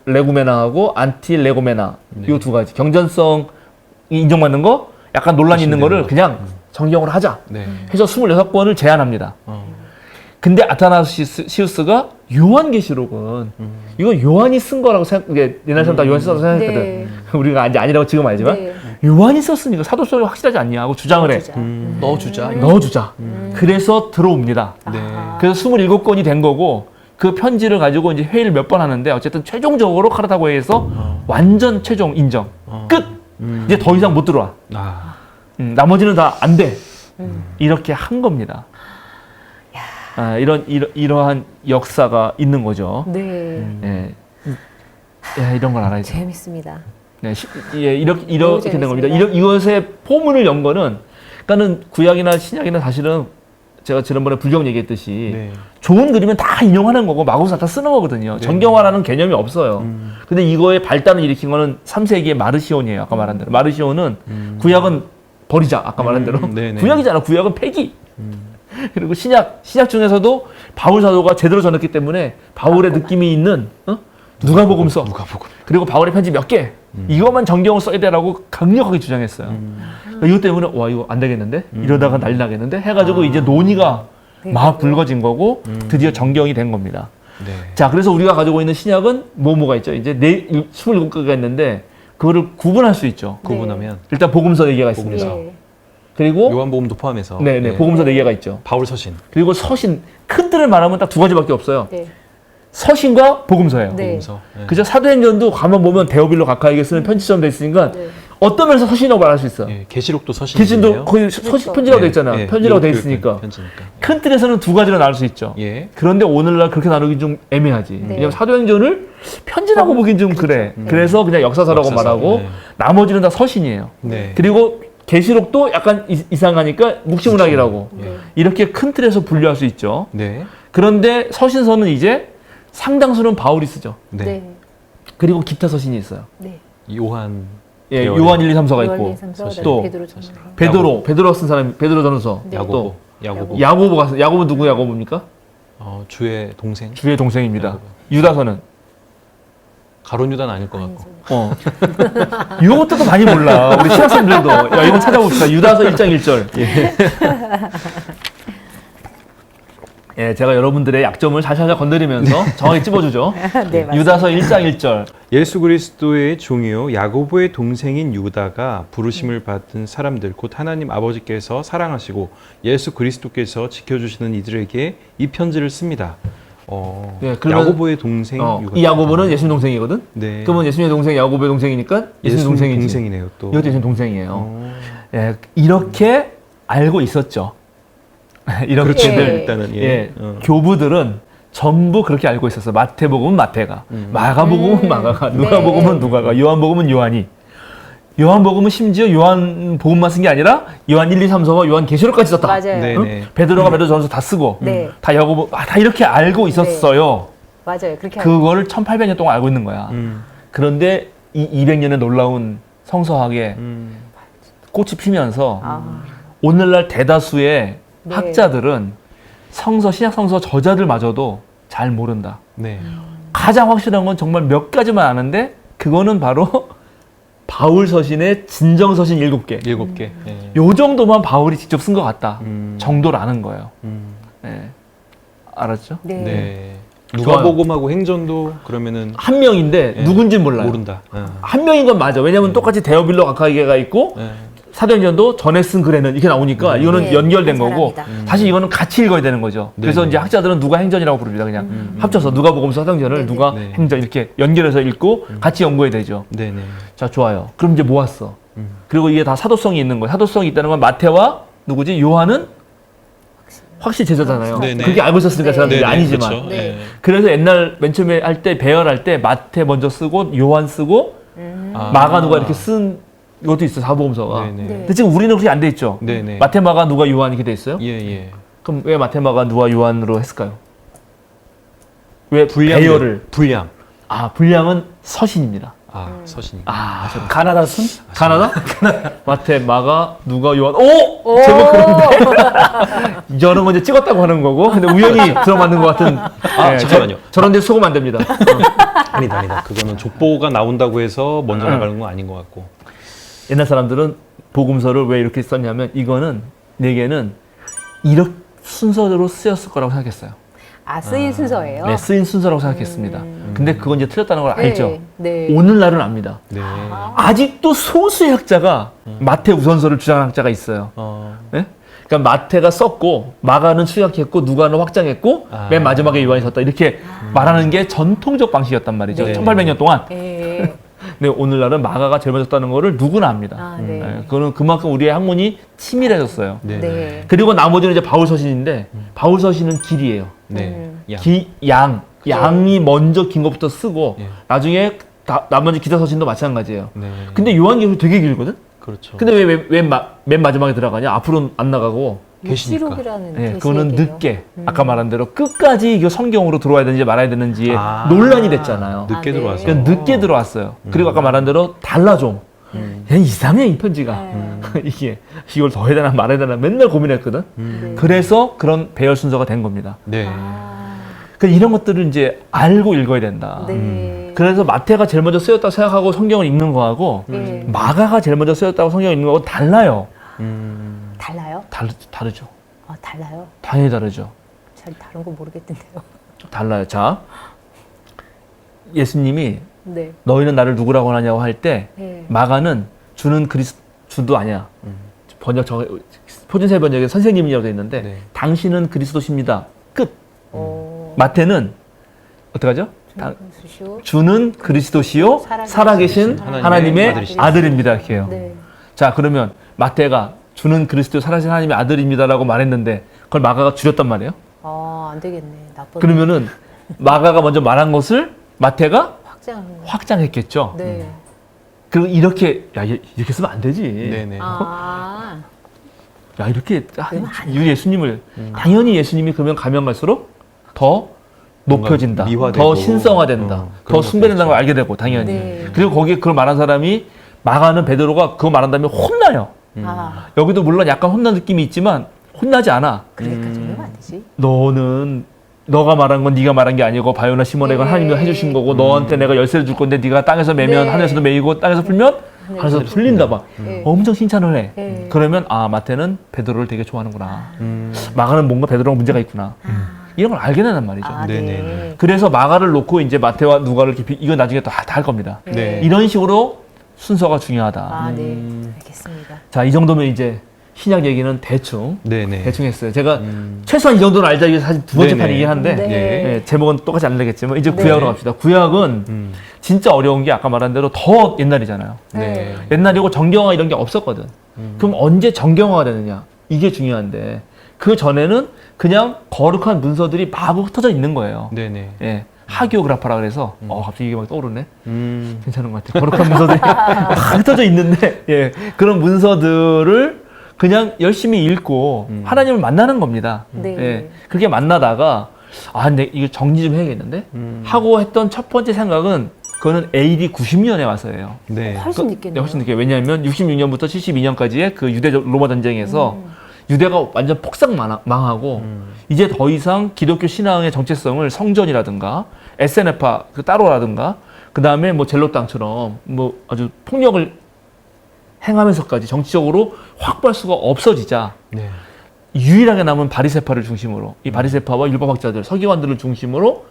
레구메나하고 안티 레구메나 이 두 가지 경전성이 인정받는 거 약간 논란이 있는 거를 그냥 정경으로 하자 네. 해서 26권을 제안합니다. 근데 아타나시우스가 요한계시록은 이거 요한이 쓴 거라고 생각, 옛날 사람 다 요한이 썼다고 생각했거든. 네. 우리가 이제 아니라고 지금 알지만 네. 요한이 썼으니까 사도성이 확실하지 않냐 하고 주장을 해. 진짜. 넣어주자. 넣어주자. 그래서 들어옵니다. 네. 그래서 27권이 된 거고 그 편지를 가지고 이제 회의를 몇 번 하는데 어쨌든 최종적으로 카르타고에서 완전 최종 인정. 끝! 이제 더 이상 못 들어와. 나머지는 다 안 돼. 이렇게 한 겁니다. 이러한 역사가 있는 거죠. 네. 예. 예, 이런 걸 알아야죠. 재밌습니다. 네, 이렇게 된 겁니다. 재밌습니다. 이것의 포문을 연 거는, 그러니까는 구약이나 신약이나 사실은 제가 지난번에 불경 얘기했듯이 네. 좋은 그림은 다 인용하는 거고 마구사 다 쓰는 거거든요. 네. 정경화라는 개념이 없어요. 근데 이거의 발단을 일으킨 거는 3세기의 마르시온이에요. 아까 말한 대로. 마르시온은 구약은 버리자. 아까 말한 대로. 네네. 구약이잖아. 구약은 폐기. 그리고 신약 중에서도 바울 사도가 제대로 전했기 때문에 바울의 느낌이 있는 누가복음서. 그리고 바울의 편지 몇 개. 이것만 정경을 써야 되라고 강력하게 주장했어요. 이것 때문에 와 이거 안 되겠는데? 이러다가 난리 나겠는데? 해가지고 이제 논의가 막 불거진 거고 드디어 정경이 된 겁니다. 네. 자, 그래서 우리가 가지고 있는 신약은 뭐가 있죠? 이제 27개가 있는데 그거를 구분할 수 있죠. 구분하면 일단 복음서 4개가 있습니다. 네. 그리고 요한복음도 포함해서 복음서 4개가 있죠. 바울 서신. 그리고 서신 큰 틀을 말하면 딱 두 가지밖에 없어요. 네. 서신과 복음서예요. 네. 복음서. 네. 그죠? 사도행전도 가만 보면 데오빌로 가까이에게 쓰는 편지처럼 돼 있으니까 네. 어떤 면에서 서신이라고 말할 수 있어. 예, 계시록도 서신이에요. 계신도 거의 서신 편지라고 돼 있잖아. 편지라고 돼 있으니까. 편지니까. 큰 틀에서는 두 가지로 나눌 수 있죠. 예. 그런데 오늘날 그렇게 나누기 좀 애매하지. 네. 왜냐면 사도행전을 편지라고 보긴 좀 그래. 그래서 그냥 역사서라고 역사서, 말하고 네. 나머지는 다 서신이에요. 네. 그리고 계시록도 약간 이상하니까 묵시문학이라고. 네. 이렇게 큰 틀에서 분류할 수 있죠. 네. 그런데 서신서는 이제 상당수는 바울이 쓰죠. 네. 네. 그리고 기타 서신이 있어요. 네. 요한. 예, 계열의 요한 1, 2, 3서가 있고 요한 1, 2, 3, 4, 또 베드로 전서. 베드로 쓴 사람이 베드로 전서. 네. 야고보. 야고보. 야고보가 야고보 누구 야고보입니까? 주의 동생. 주의 동생입니다. 야고보. 유다서는 가론 유다는 아닐 것 같고. 이런 것도 많이 몰라. 우리 신학생들도 야 이건 찾아봅시다. 유다서 1장 1절. 예, 제가 여러분들의 약점을 살살 건드리면서 정확히 찝어주죠. 네, 맞습니다. 유다서 1장 1절. 예수 그리스도의 종이요 야고보의 동생인 유다가 부르심을 받은 사람들 곧 하나님 아버지께서 사랑하시고 예수 그리스도께서 지켜주시는 이들에게 이 편지를 씁니다. 네, 그러면- 야고보의 동생 유다. 이 야고보는 예수님 동생이거든. 네. 그러면 예수님의 동생 야고보의 동생이니까 예수님 동생이지. 동생이네요 또. 이것도 예수님 동생이에요. 예, 이렇게 알고 있었죠. 이렇게들 그렇죠. 예. 일단은 예, 교부들은 전부 그렇게 알고 있었어. 마태복음은 마태가, 마가복음은 마가가, 누가복음은 누가가, 요한복음은 요한이. 요한복음은 심지어 요한복음만 쓴 게 아니라 요한 1, 2, 3서와 요한계시록까지 썼다. 맞아요. 네, 응? 네. 베드로가 베드로전서 다 쓰고 네. 다 야고보 다 이렇게 알고 있었어요. 맞아요. 그렇게 그거를 1800년 동안 알고 있는 거야. 그런데 이 200년의 놀라운 성서학에 꽃이 피면서 아, 오늘날 대다수의 네. 학자들은 신약 성서 저자들마저도 잘 모른다. 네. 가장 확실한 건 정말 몇 가지만 아는데 그거는 바로 바울 서신의 진정 서신 7개. 7개. 예. 요 정도만 바울이 직접 쓴 것 같다. 음. 정도를 아는 거예요. 음. 네. 알았죠? 네. 네. 좋아요. 누가복음하고 행전도 그러면은 한 명인데 예. 누군지 몰라요. 모른다. 한 명인 건 맞아. 왜냐면 똑같이 데오빌로 가까이가 있고 예. 사도행전도 전에 쓴 글에는 이렇게 나오니까 이거는 네, 연결된 한 거고 사람이다. 사실 이거는 같이 읽어야 되는 거죠. 네, 그래서 네. 이제 학자들은 누가 행전이라고 부릅니다. 그냥 합쳐서 누가복음서 사도행전을 네, 네. 누가 네. 행전 이렇게 연결해서 읽고 같이 연구해야 되죠. 네네. 자, 좋아요. 그럼 이제 모았어. 그리고 이게 다 사도성이 있는 거예요. 사도성이 있다는 건 마태와 누구지? 요한은 확실히 제자잖아요. 네, 네. 그렇게 알고 있었으니까 네. 사람들이 네네, 아니지만. 그렇죠. 네. 예. 그래서 옛날 맨 처음에 할 때 배열할 때 마태 먼저 쓰고 요한 쓰고 아. 마가 누가 이렇게 쓴 이것도 있어 사복음서가. 네네. 네. 근데 지금 우리는 그렇게 안 돼 있죠. 네네. 마태 마가 누가 요한 이렇게 돼 있어요. 예, 예. 그럼 왜 마태 마가 누가 요한으로 했을까요? 왜 분량. 배열을? 분량. 분량은 서신입니다. 서신이. 가나다 순? 가나다? 마태 마가 누가 요한. 오! 제목 그런데 저런 거 이제 찍었다고 하는 거고, 근데 우연히 들어맞는 것 같은. 잠깐만요. 저런 데 속으면 안 됩니다. 아니다. 그거는 족보가 나온다고 해서 먼저 나가는 건 아닌 것 같고. 옛날 사람들은 복음서를 왜 이렇게 썼냐면 이거는 내게는 이렇게 순서대로 쓰였을 거라고 생각했어요. 쓰인 순서예요. 네, 쓰인 순서라고 생각했습니다. 근데 그건 이제 틀렸다는 걸 알죠. 네. 오늘날은 압니다. 네. 아직도 소수의 학자가 마태 우선서를 주장하는 학자가 있어요. 네? 그러니까 마태가 썼고 마가는 추격했고 누가는 확장했고 맨 마지막에 요한이 썼다 이렇게 말하는 게 전통적 방식이었단 말이죠. 네. 1800년 동안. 네. 근데 오늘날은 마가가 제일 먼저 썼다는 거를 누구나 압니다. 네. 네, 그거는 그만큼 우리의 학문이 치밀해졌어요. 네. 네. 그리고 나머지는 이제 바울 서신인데 바울 서신은 길이에요. 네. 양이 먼저 긴 것부터 쓰고 예. 나중에 나머지 기타 서신도 마찬가지예요. 네. 근데 요한계시록 되게 길거든. 그렇죠. 근데 왜 맨 마지막에 들어가냐? 앞으로는 안 나가고. 계시니까. 묵시록이라는 네, 그거는 계시록이에요. 늦게 아까 말한 대로 끝까지 이거 성경으로 들어와야 되는지 말아야 되는지에 논란이 됐잖아요. 늦게 네. 들어와서. 그러니까 늦게 들어왔어요. 그리고 아까 말한 대로 달라 좀. 그냥 이상해 이 편지가. 이게 이걸 더 해야 되나 말아야 되나 맨날 고민했거든. 그래서 그런 배열 순서가 된 겁니다. 네. 그러니까 이런 것들을 이제 알고 읽어야 된다. 네. 그래서 마태가 제일 먼저 쓰였다고 생각하고 성경을 읽는 거하고 네. 마가가 제일 먼저 쓰였다고 성경을 읽는 거하고 달라요. 달라요? 다르죠. 달라요? 당연히 다르죠. 잘 다른 거 모르겠던데요. 달라요. 자, 예수님이 네. 너희는 나를 누구라고 하냐고 할 때 네. 마가는 주는 주도 아니야. 표준세 번역에 선생님이라고 돼 있는데 네. 당신은 그리스도십니다. 끝. 어. 마태는 어떡하죠? 주시오. 주는 그리스도시요 살아계신 하나님의 아들입니다. 이렇게 해요. 네. 자, 그러면 마태가 주는 그리스도 살아계신 하나님의 아들입니다라고 말했는데 그걸 마가가 줄였단 말이에요. 안 되겠네. 나쁜. 그러면은 마가가 먼저 말한 것을 마태가 확장하는 거. 확장했겠죠. 네. 그리고 이렇게 이렇게 쓰면 안 되지. 네네. 아. 야, 이렇게 그러면 안 예수님을 당연히 예수님이 그러면 가면 갈수록 더 높여진다. 미화되고. 더 신성화된다. 그런 더 것도 숭배된다는 걸 있죠. 알게 되고 당연히. 네. 그리고 거기에 그걸 말한 사람이 마가는 베드로가 그거 말한 다음에 혼나요. 아. 여기도 물론 약간 혼난 느낌이 있지만 혼나지 않아. 그러니까 좀 하면 안 되지. 너는 너가 말한 건 네가 말한 게 아니고 바요나 시몬에게 네. 하나님이 해주신 거고 너한테 내가 열쇠를 줄 건데 네가 땅에서 매면 네. 하늘에서도 매이고 땅에서 풀면 하늘에서 풀린다 막 네. 엄청 칭찬을 해. 네. 그러면 마태는 베드로를 되게 좋아하는구나. 음. 마가는 뭔가 베드로가 문제가 있구나. 이런 걸 알게 된단 말이죠. 아, 네네네. 네. 그래서 마가를 놓고 이제 마태와 누가를 깊이 이건 나중에 다 할 겁니다. 네. 이런 식으로 순서가 중요하다. 아, 네. 알겠습니다. 자, 이 정도면 이제 신약 얘기는 대충 네네. 했어요. 제가 최소한 이 정도는 알자 이게 사실 두 번째 네네. 판이긴 한데 네. 예, 제목은 똑같이 안 되겠지만 이제 네. 구약으로 갑시다. 구약은 진짜 어려운 게 아까 말한 대로 더 옛날이잖아요. 네. 옛날이고 정경화 이런 게 없었거든. 그럼 언제 정경화가 되느냐? 이게 중요한데 그 전에는 그냥 거룩한 문서들이 마구 흩어져 있는 거예요. 네네. 예. 하기오그라파라 그래서 갑자기 이게 막 떠오르네. 음. 괜찮은 것 같아. 거룩한 문서들이 막 흩어져 있는데 예. 그런 문서들을 그냥 열심히 읽고 하나님을 만나는 겁니다. 네. 예. 그렇게 만나다가 근데 이거 정리 좀 해야겠는데 하고 했던 첫 번째 생각은 그거는 AD 90년에 와서예요. 네. 훨씬 네, 늦겠네요. 훨씬 늦게. 왜냐하면 66년부터 72년까지의 그 유대 로마 전쟁에서 유대가 완전 폭삭 망하고 이제 더 이상 기독교 신앙의 정체성을 성전이라든가 SNF파 그 따로라든가 그 다음에 뭐 젤로 땅처럼 뭐 아주 폭력을 행하면서까지 정치적으로 확보할 수가 없어지자 네. 유일하게 남은 바리새파를 중심으로 이 바리새파와 율법학자들 서기관들을 중심으로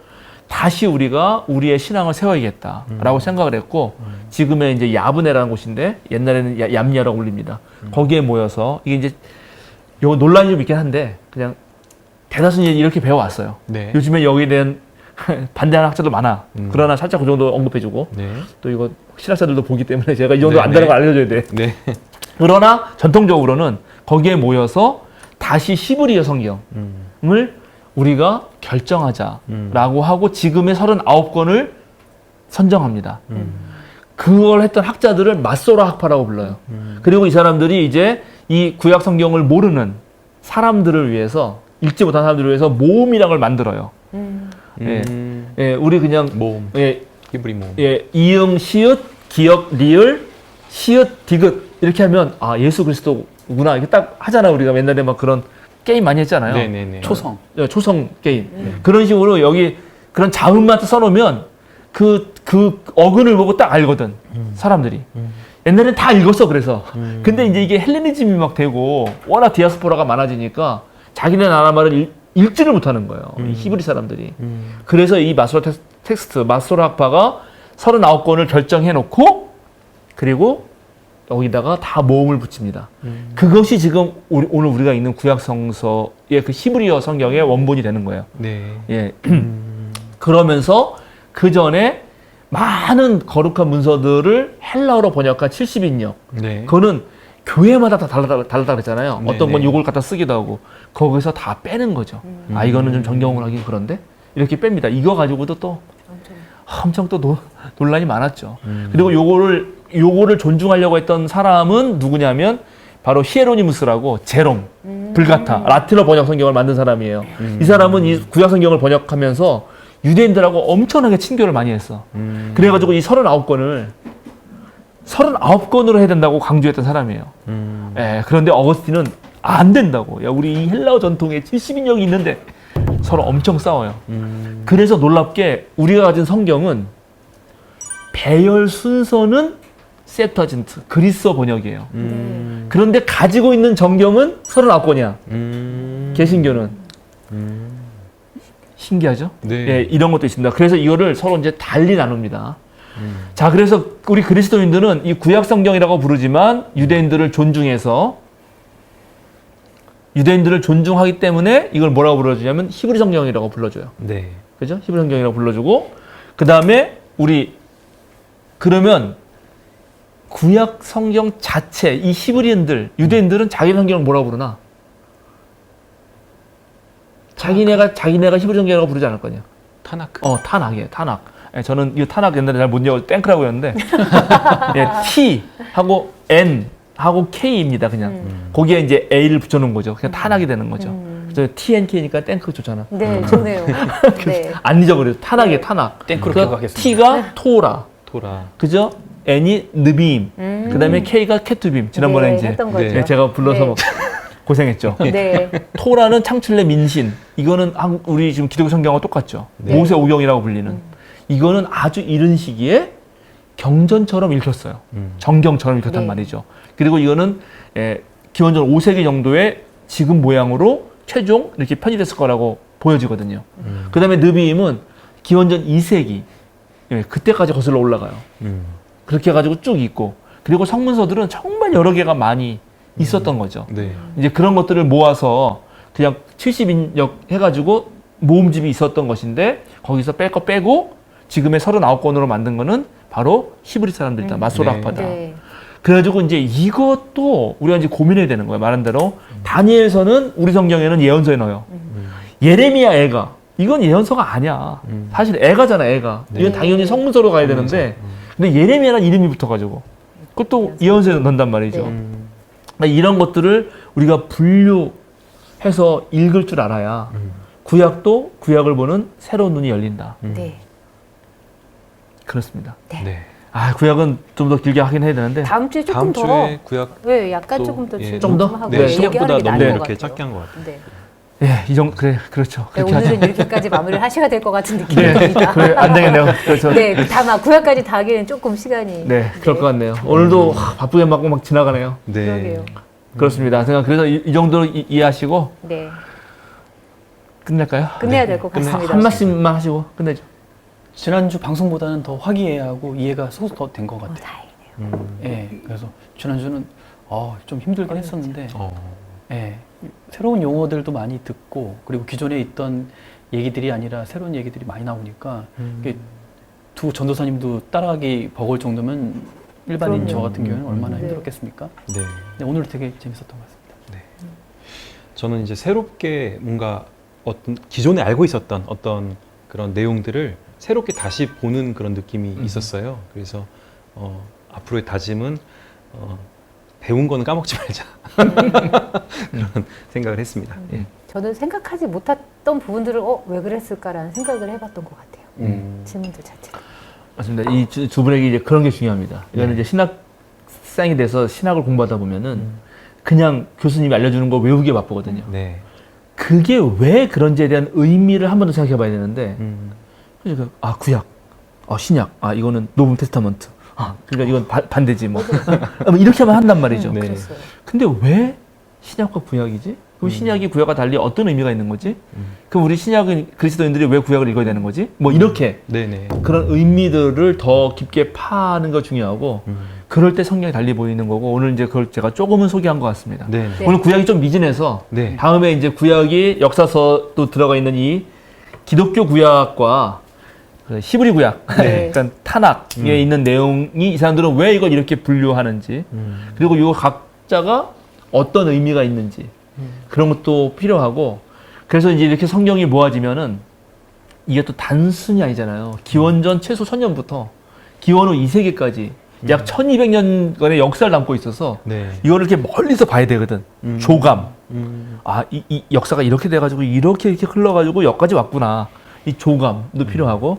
다시 우리가 우리의 신앙을 세워야겠다라고 생각을 했고 지금의 이제 야브네라는 곳인데 옛날에는 얌야라고 불립니다. 거기에 모여서 이게 이제 요 논란이 좀 있긴 한데 그냥 대다수는 이제 이렇게 배워왔어요. 네. 요즘에 여기에 대한 반대하는 학자도 많아. 그러나 살짝 그 정도 언급해주고 네. 또 이거 신학자들도 보기 때문에 제가 이 정도 네, 안다는 네. 걸 알려줘야 돼. 네. 그러나 전통적으로는 거기에 모여서 다시 히브리어 성경을 우리가 결정하자라고 하고 지금의 39권을 선정합니다. 그걸 했던 학자들을 마소라 학파라고 불러요. 그리고 이 사람들이 이제 이 구약 성경을 모르는 사람들을 위해서 읽지 못한 사람들을 위해서 모음이라는 걸 만들어요. 예, 예, 우리 그냥 모음. 예, 히브리 모음. 예, 이응, 시읒, 기역, 리을, 시읒, 디귿 이렇게 하면 예수 그리스도구나 이렇게 딱 하잖아요. 우리가 옛날에 막 그런 게임 많이 했잖아요. 네네네. 초성. 초성 게임. 그런 식으로 여기 그런 자음만 써놓으면 그 어근을 보고 딱 알거든. 사람들이. 옛날엔 다 읽었어, 그래서. 근데 이제 이게 헬레니즘이 막 되고 워낙 디아스포라가 많아지니까 자기네 나라 말을 읽지를 못하는 거예요. 이 히브리 사람들이. 그래서 이 마소라 텍스트, 마소라 학파가 39권을 결정해놓고 그리고 여기다가 다 모음을 붙입니다. 그것이 지금 오늘 우리가 읽는 구약 성서의 그 히브리어 성경의 원본이 되는 거예요. 네. 예. 그러면서 그 전에 많은 거룩한 문서들을 헬라어로 번역한 70인역. 네. 그거는 교회마다 다 다르다 그랬잖아요. 네, 어떤 건 네. 요걸 갖다 쓰기도 하고 거기서 다 빼는 거죠. 이거는 좀 정경을 하긴 그런데 이렇게 뺍니다. 이거 가지고도 또 엄청 또 논란이 많았죠. 그리고 요거를 존중하려고 했던 사람은 누구냐면 바로 히에로니무스라고 제롬, 불가타, 라틴어 번역 성경을 만든 사람이에요. 이 사람은 이 구약 성경을 번역하면서 유대인들하고 엄청나게 친교를 많이 했어. 그래가지고 이 39권으로 해야 된다고 강조했던 사람이에요. 예, 그런데 어거스틴은 안 된다고. 야, 우리 이 헬라어 전통에 70인역이 있는데 서로 엄청 싸워요. 그래서 놀랍게 우리가 가진 성경은 배열 순서는 세프타진트, 그리스어 번역이에요. 그런데 가지고 있는 정경은 39권이야. 개신교는. 신기하죠? 네. 예, 이런 것도 있습니다. 그래서 이거를 서로 이제 달리 나눕니다. 자, 그래서 우리 그리스도인들은 이 구약 성경이라고 부르지만 유대인들을 존중하기 때문에 이걸 뭐라고 불러주냐면 히브리 성경이라고 불러줘요. 네. 그죠? 히브리 성경이라고 불러주고 그 다음에 우리 그러면 구약 성경 자체 이 히브리인들 유대인들은 자기 성경을 뭐라고 부르나? 자기네가 히브리 성경이라고 부르지 않을 거냐? 타나크. 타낙이에요. 타낙. 예, 저는 이 타낙 옛날에 잘 못 외워 땡크라고 했는데 예, T 하고 N 하고 K입니다. 그냥 거기에 이제 A를 붙여놓은 거죠. 그냥 타낙이 되는 거죠. 그래서 TNK니까 땡크 좋잖아. 네, 좋네요. 네. 안 잊어버려요. 타낙이에요. 타낙. 땡크로 그러니까 기억하겠습니다. T가 토라. 토라. 그죠? N이 느빔. 그다음에 K가 케투빔. 지난번에 네, 이제 했던 거죠. 예, 제가 불러서 네. 막 고생했죠. 네. 토라는 창출의 민신. 이거는 우리 지금 기독교 성경과 똑같죠. 네. 모세 오경이라고 불리는. 이거는 아주 이른 시기에 경전처럼 읽혔어요. 정경처럼 읽혔단 네. 말이죠. 그리고 이거는 기원전 5세기 정도의 지금 모양으로 최종 이렇게 편집됐을 거라고 보여지거든요. 그 다음에 느비임은 기원전 2세기 그때까지 거슬러 올라가요. 그렇게 해가지고 쭉 있고 그리고 성문서들은 정말 여러 개가 많이 있었던 거죠. 네. 이제 그런 것들을 모아서 그냥 70인역 해가지고 모음집이 있었던 것인데 거기서 뺄 거 빼고 지금의 39권으로 만든 거는 바로 히브리 사람들이다. 마소라파다. 네. 그래가지고 이제 이것도 우리가 이제 고민해야 되는 거예요. 말한 대로 다니엘서는 우리 성경에는 예언서에 넣어요. 예레미야 애가 이건 예언서가 아니야. 사실 애가잖아 애가. 네. 이건 당연히 성문서로 가야 되는데 근데 예레미야라는 이름이 붙어가지고 그것도 예언서에 넣는단 말이죠. 네. 그러니까 이런 것들을 우리가 분류해서 읽을 줄 알아야 구약도 구약을 보는 새로운 눈이 열린다. 네. 그렇습니다. 네. 구약은 좀 더 길게 하긴 해야 되는데 다음 주에 조금 다음 더. 주에 구약 네, 약간 또, 조금 더 예. 좀 더? 하고 네, 시간보다 얘기하는 게 너무 나을 것 이렇게 같아요. 짧게 한 것 같아요. 네. 그렇죠. 네, 그렇게 하자. 오늘은 이렇게까지 마무리를 하셔야 될 것 같은 느낌이 네, 듭니다. 그래 안 되겠네요. 그래서 네, 다만 구약까지 다 하기에는 조금 시간이. 네, 그럴 것 같네요. 오늘도 바쁘게 막 지나가네요. 네. 그러게요. 그렇습니다. 그래서 이 정도로 이해하시고 네, 끝낼까요? 끝내야 될 것 같습니다. 한 말씀만 하시고 끝내죠. 지난주 방송보다는 더 화기애애하고 이해가 소소 더 된 것 같아요. 다행이네요. 예, 그래서 지난주는 좀 힘들긴 했었는데 어. 예, 새로운 용어들도 많이 듣고 그리고 기존에 있던 얘기들이 아니라 새로운 얘기들이 많이 나오니까 이게 두 전도사님도 따라하기 버거울 정도면 일반인 그럼요. 저 같은 경우는 얼마나 네. 힘들었겠습니까? 네. 네, 오늘 되게 재밌었던 것 같습니다. 저는 이제 새롭게 뭔가 어떤 기존에 알고 있었던 어떤 그런 내용들을 새롭게 다시 보는 그런 느낌이 있었어요. 그래서 앞으로의 다짐은 배운 거는 까먹지 말자 그런 생각을 했습니다. 예. 저는 생각하지 못했던 부분들을 왜 그랬을까라는 생각을 해봤던 것 같아요. 질문들 자체가. 맞습니다. 이 두 분에게 이제 그런 게 중요합니다. 이거는 이제 신학생이 돼서 신학을 공부하다 보면은 그냥 교수님이 알려주는 거 외우기에 바쁘거든요. 네. 그게 왜 그런지에 대한 의미를 한 번 더 생각해 봐야 되는데 그러니까 구약, 신약, 이거는 노브 테스타먼트. 그러니까 이건 반대지 뭐. 뭐 이렇게만 한단 말이죠. 네. 그랬어요. 근데 왜 신약과 구약이지? 그럼 신약이 구약과 달리 어떤 의미가 있는 거지? 그럼 우리 신약은 그리스도인들이 왜 구약을 읽어야 되는 거지? 뭐 이렇게 네네. 그런 의미들을 더 깊게 파는 거 중요하고 그럴 때 성경이 달리 보이는 거고 오늘 이제 그걸 제가 조금은 소개한 것 같습니다. 네. 네. 오늘 구약이 좀 미진해서 네. 다음에 이제 구약이 역사서도 들어가 있는 이 기독교 구약과 그 히브리 구약, 네. 그러니까 타낙에 있는 내용이 이 사람들은 왜 이걸 이렇게 분류하는지 그리고 이 각자가 어떤 의미가 있는지 그런 것도 필요하고 그래서 이제 이렇게 성경이 모아지면은 이게 또 단순히 아니잖아요. 기원전 최소 1000년부터 기원 후 2세기까지 약 1200년간의 역사를 담고 있어서 네. 이거를 이렇게 멀리서 봐야 되거든. 조감. 이 역사가 이렇게 돼가지고 이렇게 흘러가지고 여기까지 왔구나. 이 조감도 필요하고.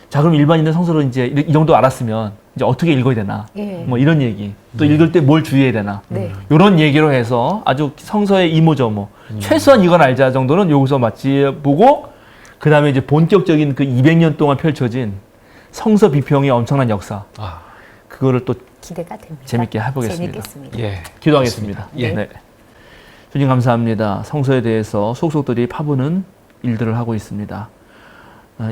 자, 그럼 일반인은 성서를 이제 이 정도 알았으면 이제 어떻게 읽어야 되나. 예. 뭐 이런 얘기. 또 읽을 때 뭘 주의해야 되나. 네. 이런 얘기로 해서 아주 성서의 이모저모. 최소한 이건 알자 정도는 여기서 마치 보고 그 다음에 이제 본격적인 그 200년 동안 펼쳐진 성서 비평의 엄청난 역사. 그거를 또 기대가 됩니다. 재밌게 해보겠습니다. 재밌겠습니다. 예. 기도하겠습니다. 예. 네. 주님 감사합니다. 성서에 대해서 속속들이 파보는 일들을 하고 있습니다.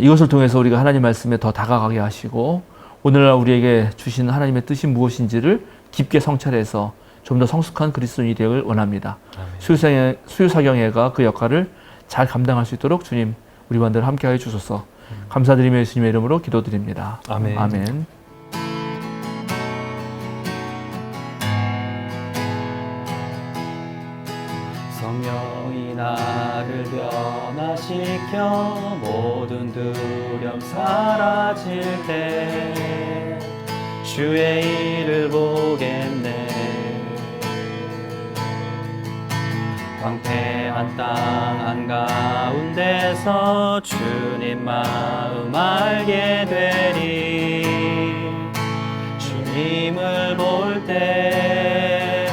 이것을 통해서 우리가 하나님 말씀에 더 다가가게 하시고 오늘날 우리에게 주신 하나님의 뜻이 무엇인지를 깊게 성찰해서 좀 더 성숙한 그리스도인이 되길 원합니다. 수유사경회가 그 역할을 잘 감당할 수 있도록 주님 우리와 늘 함께하여 주소서. 감사드리며 예수님의 이름으로 기도드립니다. 아멘. 아멘. 성령이 나를 변화시켜 모든 두려움 사라질 때 주의 일을 보겠네. 황폐한 땅 한가운데서 주님 마음 알게 되리. 주님을 볼 때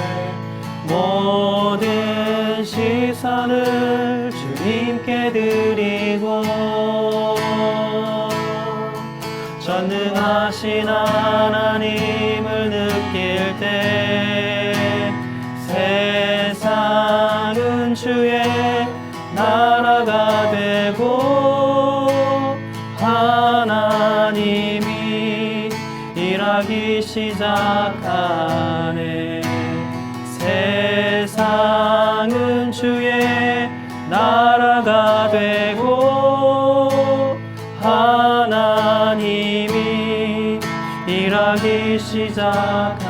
모든 시선을 주님께 드리고 전능하신 하나님을 느낄 때 세상은 주의 나라가 되고 하나님이 일하기 시작하네. 세상은 주의 나라가 되고 하나님이 일하기 시작하네.